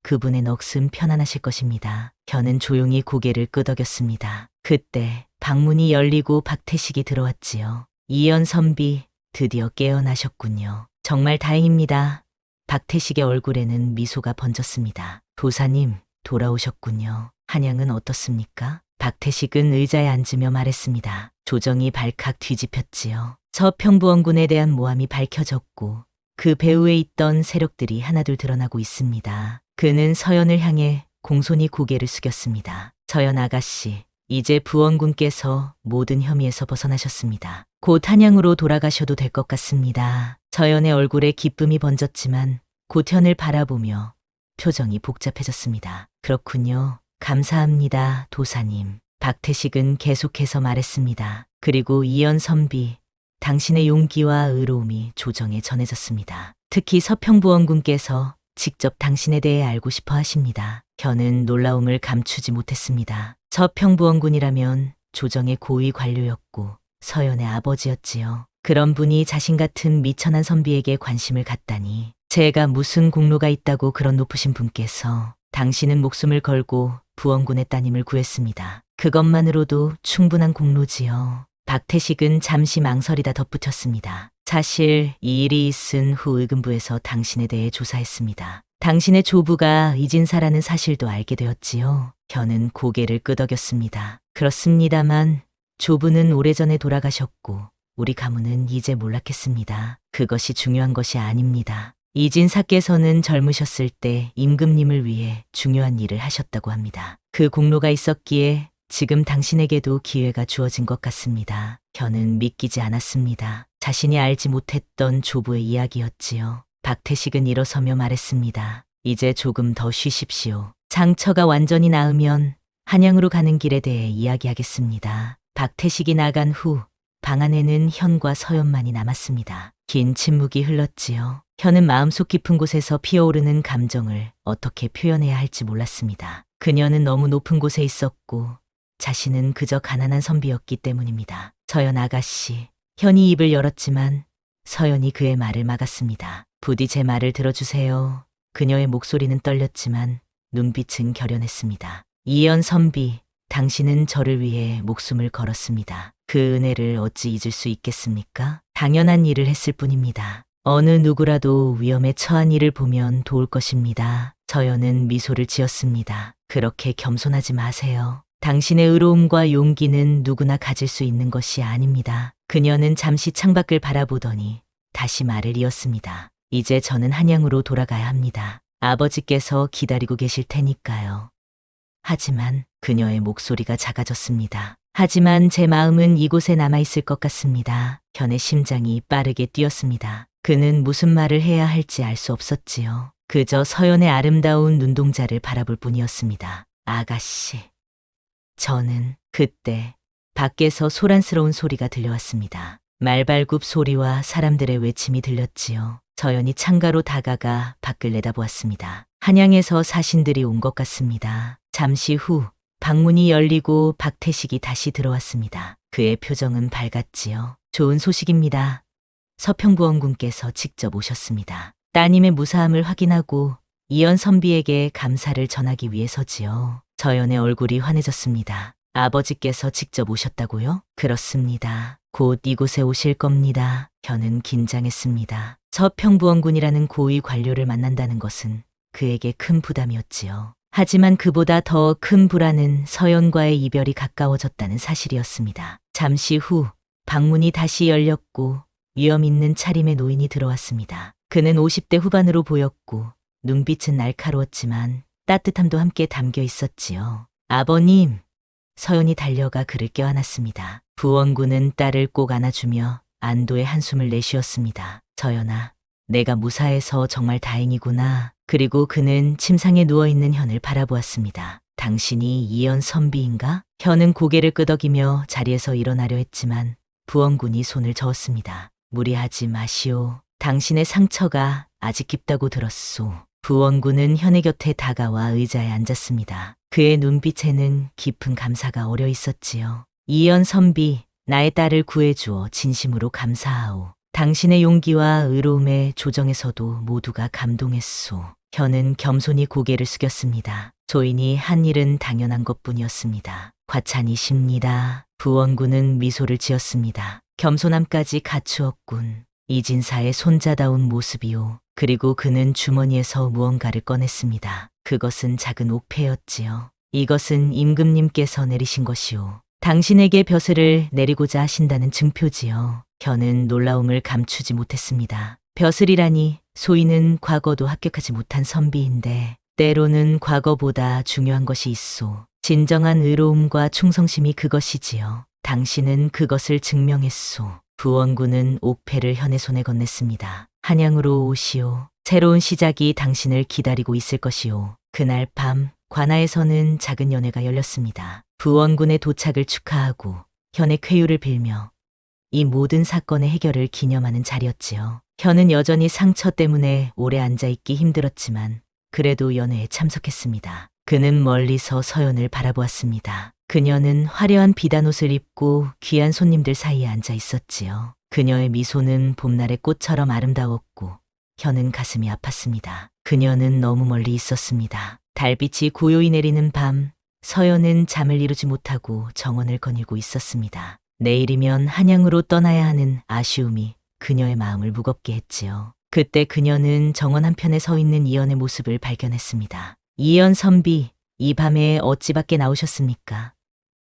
그분의 넋은 편안하실 것입니다. 현은 조용히 고개를 끄덕였습니다. 그때 방문이 열리고 박태식이 들어왔지요. 이연 선비, 드디어 깨어나셨군요. 정말 다행입니다. 박태식의 얼굴에는 미소가 번졌습니다. 도사님, 돌아오셨군요. 한양은 어떻습니까? 박태식은 의자에 앉으며 말했습니다. 조정이 발칵 뒤집혔지요. 서평부원군에 대한 모함이 밝혀졌고 그 배후에 있던 세력들이 하나둘 드러나고 있습니다. 그는 서연을 향해 공손히 고개를 숙였습니다. 서연 아가씨, 이제 부원군께서 모든 혐의에서 벗어나셨습니다. 곧 한양으로 돌아가셔도 될 것 같습니다. 서연의 얼굴에 기쁨이 번졌지만 곧 현을 바라보며 표정이 복잡해졌습니다. 그렇군요. 감사합니다, 도사님. 박태식은 계속해서 말했습니다. 그리고 이연 선비, 당신의 용기와 의로움이 조정에 전해졌습니다. 특히 서평부원군께서 직접 당신에 대해 알고 싶어 하십니다. 현은 놀라움을 감추지 못했습니다. 서평부원군이라면 조정의 고위 관료였고 서연의 아버지였지요. 그런 분이 자신 같은 미천한 선비에게 관심을 갖다니, 제가 무슨 공로가 있다고 그런 높으신 분께서 당신은 목숨을 걸고 부원군의 따님을 구했습니다. 그것만으로도 충분한 공로지요. 박태식은 잠시 망설이다 덧붙였습니다. 사실 이 일이 있은 후 의금부에서 당신에 대해 조사했습니다. 당신의 조부가 이진사라는 사실도 알게 되었지요. 현은 고개를 끄덕였습니다. 그렇습니다만 조부는 오래전에 돌아가셨고 우리 가문은 이제 몰락했습니다. 그것이 중요한 것이 아닙니다. 이진사께서는 젊으셨을 때 임금님을 위해 중요한 일을 하셨다고 합니다. 그 공로가 있었기에 지금 당신에게도 기회가 주어진 것 같습니다. 현은 믿기지 않았습니다. 자신이 알지 못했던 조부의 이야기였지요. 박태식은 일어서며 말했습니다. 이제 조금 더 쉬십시오. 상처가 완전히 나으면 한양으로 가는 길에 대해 이야기하겠습니다. 박태식이 나간 후 방 안에는 현과 서연만이 남았습니다. 긴 침묵이 흘렀지요. 현은 마음속 깊은 곳에서 피어오르는 감정을 어떻게 표현해야 할지 몰랐습니다. 그녀는 너무 높은 곳에 있었고 자신은 그저 가난한 선비였기 때문입니다. 서연 아가씨. 현이 입을 열었지만 서연이 그의 말을 막았습니다. 부디 제 말을 들어주세요. 그녀의 목소리는 떨렸지만 눈빛은 결연했습니다. 이연 선비, 당신은 저를 위해 목숨을 걸었습니다. 그 은혜를 어찌 잊을 수 있겠습니까? 당연한 일을 했을 뿐입니다. 어느 누구라도 위험에 처한 이를 보면 도울 것입니다. 서연은 미소를 지었습니다. 그렇게 겸손하지 마세요. 당신의 의로움과 용기는 누구나 가질 수 있는 것이 아닙니다. 그녀는 잠시 창밖을 바라보더니 다시 말을 이었습니다. 이제 저는 한양으로 돌아가야 합니다. 아버지께서 기다리고 계실 테니까요. 하지만 그녀의 목소리가 작아졌습니다. 하지만 제 마음은 이곳에 남아있을 것 같습니다. 현의 심장이 빠르게 뛰었습니다. 그는 무슨 말을 해야 할지 알 수 없었지요. 그저 서연의 아름다운 눈동자를 바라볼 뿐이었습니다. 아가씨. 저는 그때 밖에서 소란스러운 소리가 들려왔습니다. 말발굽 소리와 사람들의 외침이 들렸지요. 서연이 창가로 다가가 밖을 내다보았습니다. 한양에서 사신들이 온 것 같습니다. 잠시 후 방문이 열리고 박태식이 다시 들어왔습니다. 그의 표정은 밝았지요. 좋은 소식입니다. 서평부원군께서 직접 오셨습니다. 따님의 무사함을 확인하고 이연 선비에게 감사를 전하기 위해서지요. 서연의 얼굴이 환해졌습니다. 아버지께서 직접 오셨다고요? 그렇습니다. 곧 이곳에 오실 겁니다. 현은 긴장했습니다. 서평부원군이라는 고위 관료를 만난다는 것은 그에게 큰 부담이었지요. 하지만 그보다 더 큰 불안은 서연과의 이별이 가까워졌다는 사실이었습니다. 잠시 후 방문이 다시 열렸고 위험 있는 차림의 노인이 들어왔습니다. 그는 50대 후반으로 보였고 눈빛은 날카로웠지만 따뜻함도 함께 담겨 있었지요. 아버님! 서연이 달려가 그를 껴안았습니다. 부원군은 딸을 꼭 안아주며 안도의 한숨을 내쉬었습니다. 서연아, 내가 무사해서 정말 다행이구나. 그리고 그는 침상에 누워있는 현을 바라보았습니다. 당신이 이연 선비인가? 현은 고개를 끄덕이며 자리에서 일어나려 했지만 부원군이 손을 저었습니다. 무리하지 마시오. 당신의 상처가 아직 깊다고 들었소. 부원군은 현의 곁에 다가와 의자에 앉았습니다. 그의 눈빛에는 깊은 감사가 어려 있었지요. 이연 선비, 나의 딸을 구해주어 진심으로 감사하오. 당신의 용기와 의로움에 조정에서도 모두가 감동했소. 현은 겸손히 고개를 숙였습니다. 조인이 한 일은 당연한 것뿐이었습니다. 과찬이십니다. 부원군은 미소를 지었습니다. 겸손함까지 갖추었군. 이진사의 손자다운 모습이요. 그리고 그는 주머니에서 무언가를 꺼냈습니다. 그것은 작은 옥패였지요. 이것은 임금님께서 내리신 것이오. 당신에게 벼슬을 내리고자 하신다는 증표지요. 현은 놀라움을 감추지 못했습니다. 벼슬이라니, 소인은 과거도 합격하지 못한 선비인데 때로는 과거보다 중요한 것이 있소. 진정한 의로움과 충성심이 그것이지요. 당신은 그것을 증명했소. 부원군은 옥패를 현의 손에 건넸습니다. 한양으로 오시오. 새로운 시작이 당신을 기다리고 있을 것이오. 그날 밤 관아에서는 작은 연회가 열렸습니다. 부원군의 도착을 축하하고 현의 쾌유를 빌며 이 모든 사건의 해결을 기념하는 자리였지요. 현은 여전히 상처 때문에 오래 앉아있기 힘들었지만 그래도 연회에 참석했습니다. 그는 멀리서 서연을 바라보았습니다. 그녀는 화려한 비단옷을 입고 귀한 손님들 사이에 앉아 있었지요. 그녀의 미소는 봄날의 꽃처럼 아름다웠고 현은 가슴이 아팠습니다. 그녀는 너무 멀리 있었습니다. 달빛이 고요히 내리는 밤, 서연은 잠을 이루지 못하고 정원을 거닐고 있었습니다. 내일이면 한양으로 떠나야 하는 아쉬움이 그녀의 마음을 무겁게 했지요. 그때 그녀는 정원 한편에 서 있는 이연의 모습을 발견했습니다. 이연 선비, 이 밤에 어찌 밖에 나오셨습니까?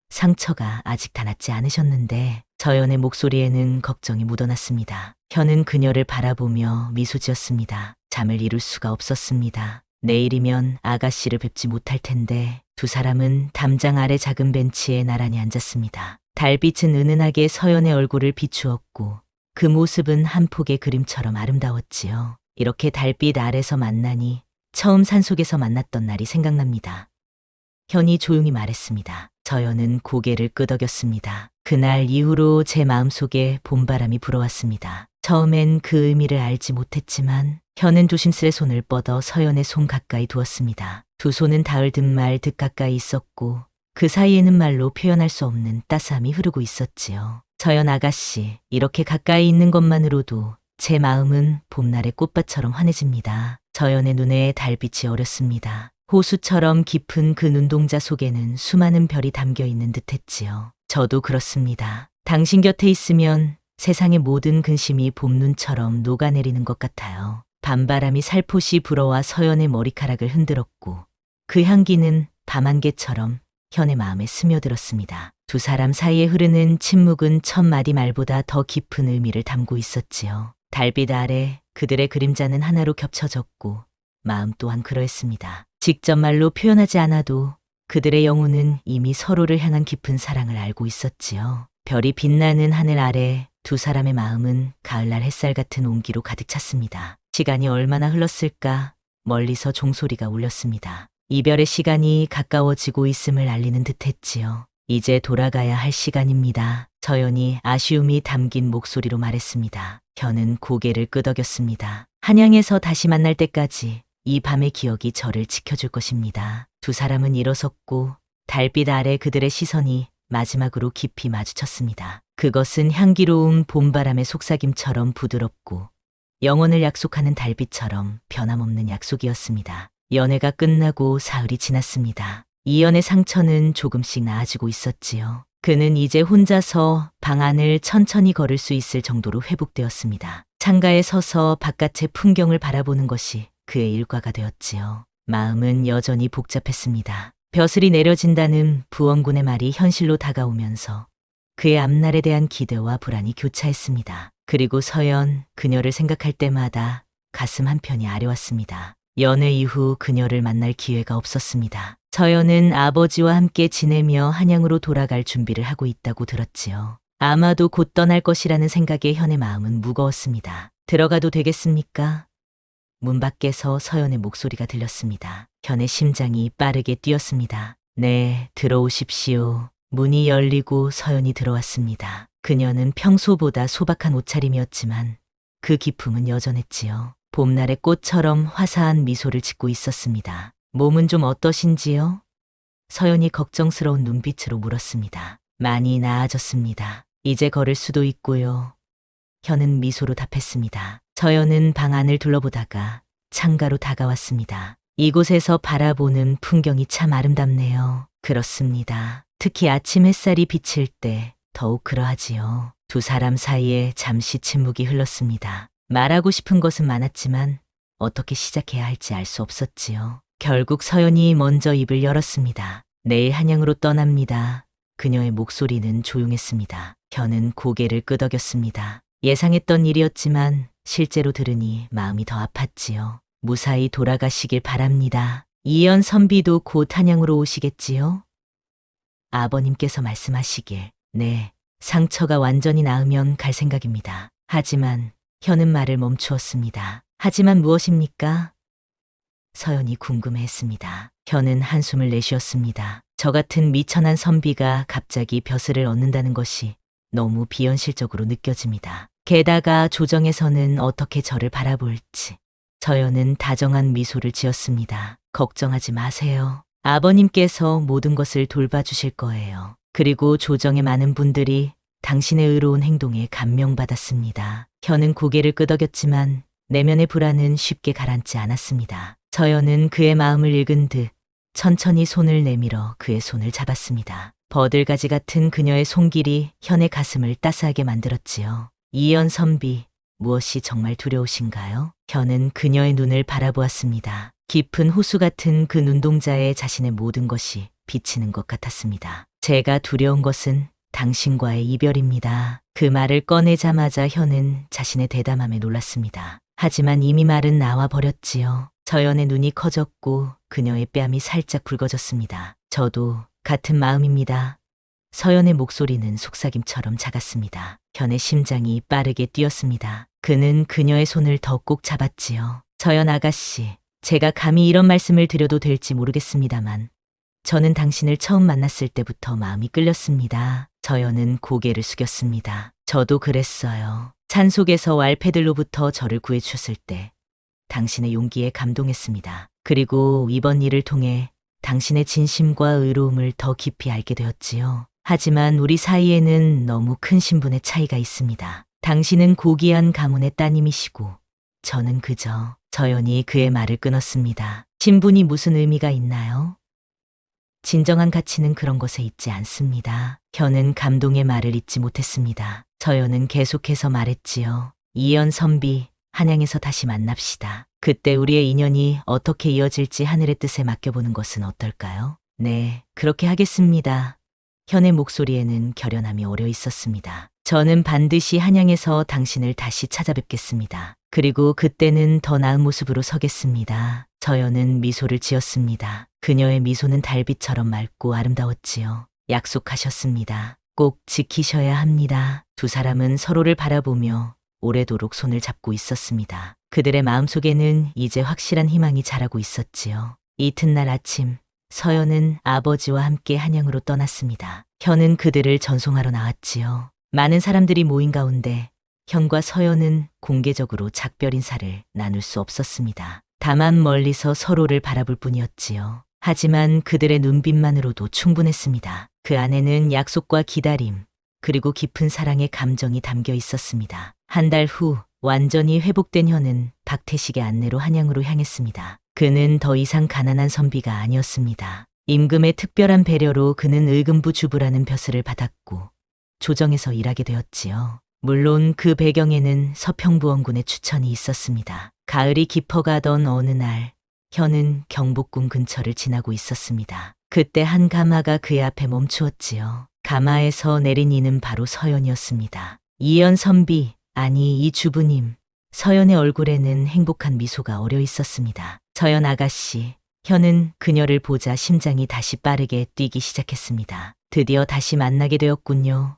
상처가 아직 다 낫지 않으셨는데 서연의 목소리에는 걱정이 묻어났습니다. 현은 그녀를 바라보며 미소 지었습니다. 잠을 이룰 수가 없었습니다. 내일이면 아가씨를 뵙지 못할 텐데. 두 사람은 담장 아래 작은 벤치에 나란히 앉았습니다. 달빛은 은은하게 서연의 얼굴을 비추었고 그 모습은 한 폭의 그림처럼 아름다웠지요. 이렇게 달빛 아래서 만나니 처음 산속에서 만났던 날이 생각납니다. 현이 조용히 말했습니다. 서연은 고개를 끄덕였습니다. 그날 이후로 제 마음속에 봄바람이 불어왔습니다. 처음엔 그 의미를 알지 못했지만 현은 조심스레 손을 뻗어 서연의 손 가까이 두었습니다. 두 손은 닿을 듯 말 듯 가까이 있었고 그 사이에는 말로 표현할 수 없는 따스함이 흐르고 있었지요. 서연 아가씨, 이렇게 가까이 있는 것만으로도 제 마음은 봄날의 꽃밭처럼 환해집니다. 서연의 눈에 달빛이 어렸습니다. 호수처럼 깊은 그 눈동자 속에는 수많은 별이 담겨 있는 듯했지요. 저도 그렇습니다. 당신 곁에 있으면 세상의 모든 근심이 봄눈처럼 녹아내리는 것 같아요. 밤바람이 살포시 불어와 서연의 머리카락을 흔들었고 그 향기는 밤안개처럼 현의 마음에 스며들었습니다. 두 사람 사이에 흐르는 침묵은 첫 마디 말보다 더 깊은 의미를 담고 있었지요. 달빛 아래 그들의 그림자는 하나로 겹쳐졌고 마음 또한 그러했습니다. 직접 말로 표현하지 않아도 그들의 영혼은 이미 서로를 향한 깊은 사랑을 알고 있었지요. 별이 빛나는 하늘 아래 두 사람의 마음은 가을날 햇살 같은 온기로 가득 찼습니다. 시간이 얼마나 흘렀을까? 멀리서 종소리가 울렸습니다. 이별의 시간이 가까워지고 있음을 알리는 듯했지요. 이제 돌아가야 할 시간입니다. 서연이 아쉬움이 담긴 목소리로 말했습니다. 현은 고개를 끄덕였습니다. 한양에서 다시 만날 때까지 이 밤의 기억이 저를 지켜줄 것입니다. 두 사람은 일어섰고 달빛 아래 그들의 시선이 마지막으로 깊이 마주쳤습니다. 그것은 향기로운 봄바람의 속삭임처럼 부드럽고 영원을 약속하는 달빛처럼 변함없는 약속이었습니다. 연애가 끝나고 사흘이 지났습니다. 이연의 상처는 조금씩 나아지고 있었지요. 그는 이제 혼자서 방 안을 천천히 걸을 수 있을 정도로 회복되었습니다. 창가에 서서 바깥의 풍경을 바라보는 것이 그의 일과가 되었지요. 마음은 여전히 복잡했습니다. 벼슬이 내려진다는 부원군의 말이 현실로 다가오면서 그의 앞날에 대한 기대와 불안이 교차했습니다. 그리고 서연, 그녀를 생각할 때마다 가슴 한편이 아려왔습니다. 연애 이후 그녀를 만날 기회가 없었습니다. 서연은 아버지와 함께 지내며 한양으로 돌아갈 준비를 하고 있다고 들었지요. 아마도 곧 떠날 것이라는 생각에 현의 마음은 무거웠습니다. 들어가도 되겠습니까? 문 밖에서 서연의 목소리가 들렸습니다. 현의 심장이 빠르게 뛰었습니다. 네, 들어오십시오. 문이 열리고 서연이 들어왔습니다. 그녀는 평소보다 소박한 옷차림이었지만 그 기품은 여전했지요. 봄날의 꽃처럼 화사한 미소를 짓고 있었습니다. 몸은 좀 어떠신지요? 서연이 걱정스러운 눈빛으로 물었습니다. 많이 나아졌습니다. 이제 걸을 수도 있고요. 현은 미소로 답했습니다. 서연은 방 안을 둘러보다가 창가로 다가왔습니다. 이곳에서 바라보는 풍경이 참 아름답네요. 그렇습니다. 특히 아침 햇살이 비칠 때 더욱 그러하지요. 두 사람 사이에 잠시 침묵이 흘렀습니다. 말하고 싶은 것은 많았지만 어떻게 시작해야 할지 알 수 없었지요. 결국 서연이 먼저 입을 열었습니다. 내일 한양으로 떠납니다. 그녀의 목소리는 조용했습니다. 현은 고개를 끄덕였습니다. 예상했던 일이었지만 실제로 들으니 마음이 더 아팠지요. 무사히 돌아가시길 바랍니다. 이연 선비도 곧 한양으로 오시겠지요? 아버님께서 말씀하시길, 네, 상처가 완전히 나으면 갈 생각입니다. 하지만 현은 말을 멈추었습니다. 하지만 무엇입니까? 서연이 궁금해했습니다. 현은 한숨을 내쉬었습니다. 저 같은 미천한 선비가 갑자기 벼슬을 얻는다는 것이 너무 비현실적으로 느껴집니다. 게다가 조정에서는 어떻게 저를 바라볼지. 서연은 다정한 미소를 지었습니다. 걱정하지 마세요. 아버님께서 모든 것을 돌봐주실 거예요. 그리고 조정의 많은 분들이 당신의 의로운 행동에 감명받았습니다. 현은 고개를 끄덕였지만 내면의 불안은 쉽게 가라앉지 않았습니다. 서연은 그의 마음을 읽은 듯 천천히 손을 내밀어 그의 손을 잡았습니다. 버들가지 같은 그녀의 손길이 현의 가슴을 따스하게 만들었지요. 이연 선비, 무엇이 정말 두려우신가요? 현은 그녀의 눈을 바라보았습니다. 깊은 호수 같은 그 눈동자에 자신의 모든 것이 비치는 것 같았습니다. 제가 두려운 것은 당신과의 이별입니다. 그 말을 꺼내자마자 현은 자신의 대담함에 놀랐습니다. 하지만 이미 말은 나와 버렸지요. 서연의 눈이 커졌고 그녀의 뺨이 살짝 붉어졌습니다. 저도 같은 마음입니다. 서연의 목소리는 속삭임처럼 작았습니다. 현의 심장이 빠르게 뛰었습니다. 그는 그녀의 손을 더 꼭 잡았지요. 서연 아가씨, 제가 감히 이런 말씀을 드려도 될지 모르겠습니다만 저는 당신을 처음 만났을 때부터 마음이 끌렸습니다. 서연은 고개를 숙였습니다. 저도 그랬어요. 산속에서 왈패들로부터 저를 구해주셨을 때 당신의 용기에 감동했습니다. 그리고 이번 일을 통해 당신의 진심과 의로움을 더 깊이 알게 되었지요. 하지만 우리 사이에는 너무 큰 신분의 차이가 있습니다. 당신은 고귀한 가문의 따님이시고 저는 그저. 서연이 그의 말을 끊었습니다. 신분이 무슨 의미가 있나요? 진정한 가치는 그런 것에 있지 않습니다. 현은 감동의 말을 잊지 못했습니다. 서연은 계속해서 말했지요. 이연 선비, 한양에서 다시 만납시다. 그때 우리의 인연이 어떻게 이어질지 하늘의 뜻에 맡겨보는 것은 어떨까요? 네, 그렇게 하겠습니다. 현의 목소리에는 결연함이 어려 있었습니다. 저는 반드시 한양에서 당신을 다시 찾아뵙겠습니다. 그리고 그때는 더 나은 모습으로 서겠습니다. 서연은 미소를 지었습니다. 그녀의 미소는 달빛처럼 맑고 아름다웠지요. 약속하셨습니다. 꼭 지키셔야 합니다. 두 사람은 서로를 바라보며 오래도록 손을 잡고 있었습니다. 그들의 마음속에는 이제 확실한 희망이 자라고 있었지요. 이튿날 아침, 서연은 아버지와 함께 한양으로 떠났습니다. 현은 그들을 전송하러 나왔지요. 많은 사람들이 모인 가운데 현과 서연은 공개적으로 작별 인사를 나눌 수 없었습니다. 다만 멀리서 서로를 바라볼 뿐이었지요. 하지만 그들의 눈빛만으로도 충분했습니다. 그 안에는 약속과 기다림, 그리고 깊은 사랑의 감정이 담겨 있었습니다. 한 달 후 완전히 회복된 현은 박태식의 안내로 한양으로 향했습니다. 그는 더 이상 가난한 선비가 아니었습니다. 임금의 특별한 배려로 그는 의금부 주부라는 벼슬을 받았고 조정에서 일하게 되었지요. 물론 그 배경에는 서평부원군의 추천이 있었습니다. 가을이 깊어가던 어느 날 현은 경복궁 근처를 지나고 있었습니다. 그때 한 가마가 그의 앞에 멈추었지요. 가마에서 내린 이는 바로 서연이었습니다. 이연 선비, 아니 이 주부님. 서연의 얼굴에는 행복한 미소가 어려 있었습니다. 서연 아가씨, 현은 그녀를 보자 심장이 다시 빠르게 뛰기 시작했습니다. 드디어 다시 만나게 되었군요.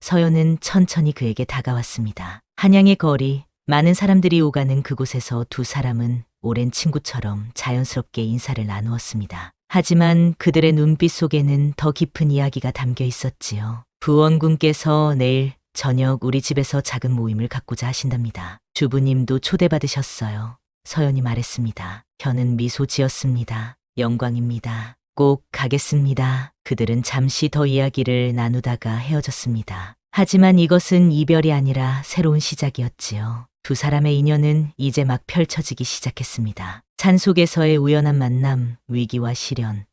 서연은 천천히 그에게 다가왔습니다. 한양의 거리, 많은 사람들이 오가는 그곳에서 두 사람은 오랜 친구처럼 자연스럽게 인사를 나누었습니다. 하지만 그들의 눈빛 속에는 더 깊은 이야기가 담겨 있었지요. 부원군께서 내일 저녁 우리 집에서 작은 모임을 갖고자 하신답니다. 주부님도 초대받으셨어요. 서연이 말했습니다. 현은 미소 지었습니다. 영광입니다. 꼭 가겠습니다. 그들은 잠시 더 이야기를 나누다가 헤어졌습니다. 하지만 이것은 이별이 아니라 새로운 시작이었지요. 두 사람의 인연은 이제 막 펼쳐지기 시작했습니다. 산속에서의 우연한 만남, 위기와 시련,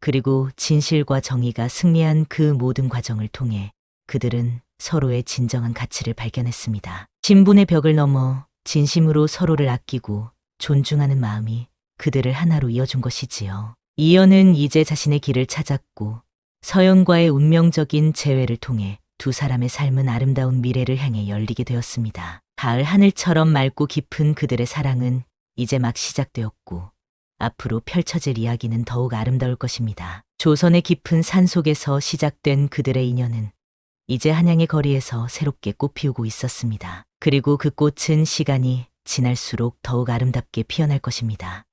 그리고 진실과 정의가 승리한 그 모든 과정을 통해 그들은 서로의 진정한 가치를 발견했습니다. 신분의 벽을 넘어 진심으로 서로를 아끼고 존중하는 마음이 그들을 하나로 이어준 것이지요. 이연은 이제 자신의 길을 찾았고 서연과의 운명적인 재회를 통해 두 사람의 삶은 아름다운 미래를 향해 열리게 되었습니다. 가을 하늘처럼 맑고 깊은 그들의 사랑은 이제 막 시작되었고 앞으로 펼쳐질 이야기는 더욱 아름다울 것입니다. 조선의 깊은 산속에서 시작된 그들의 인연은 이제 한양의 거리에서 새롭게 꽃피우고 있었습니다. 그리고 그 꽃은 시간이 지날수록 더욱 아름답게 피어날 것입니다.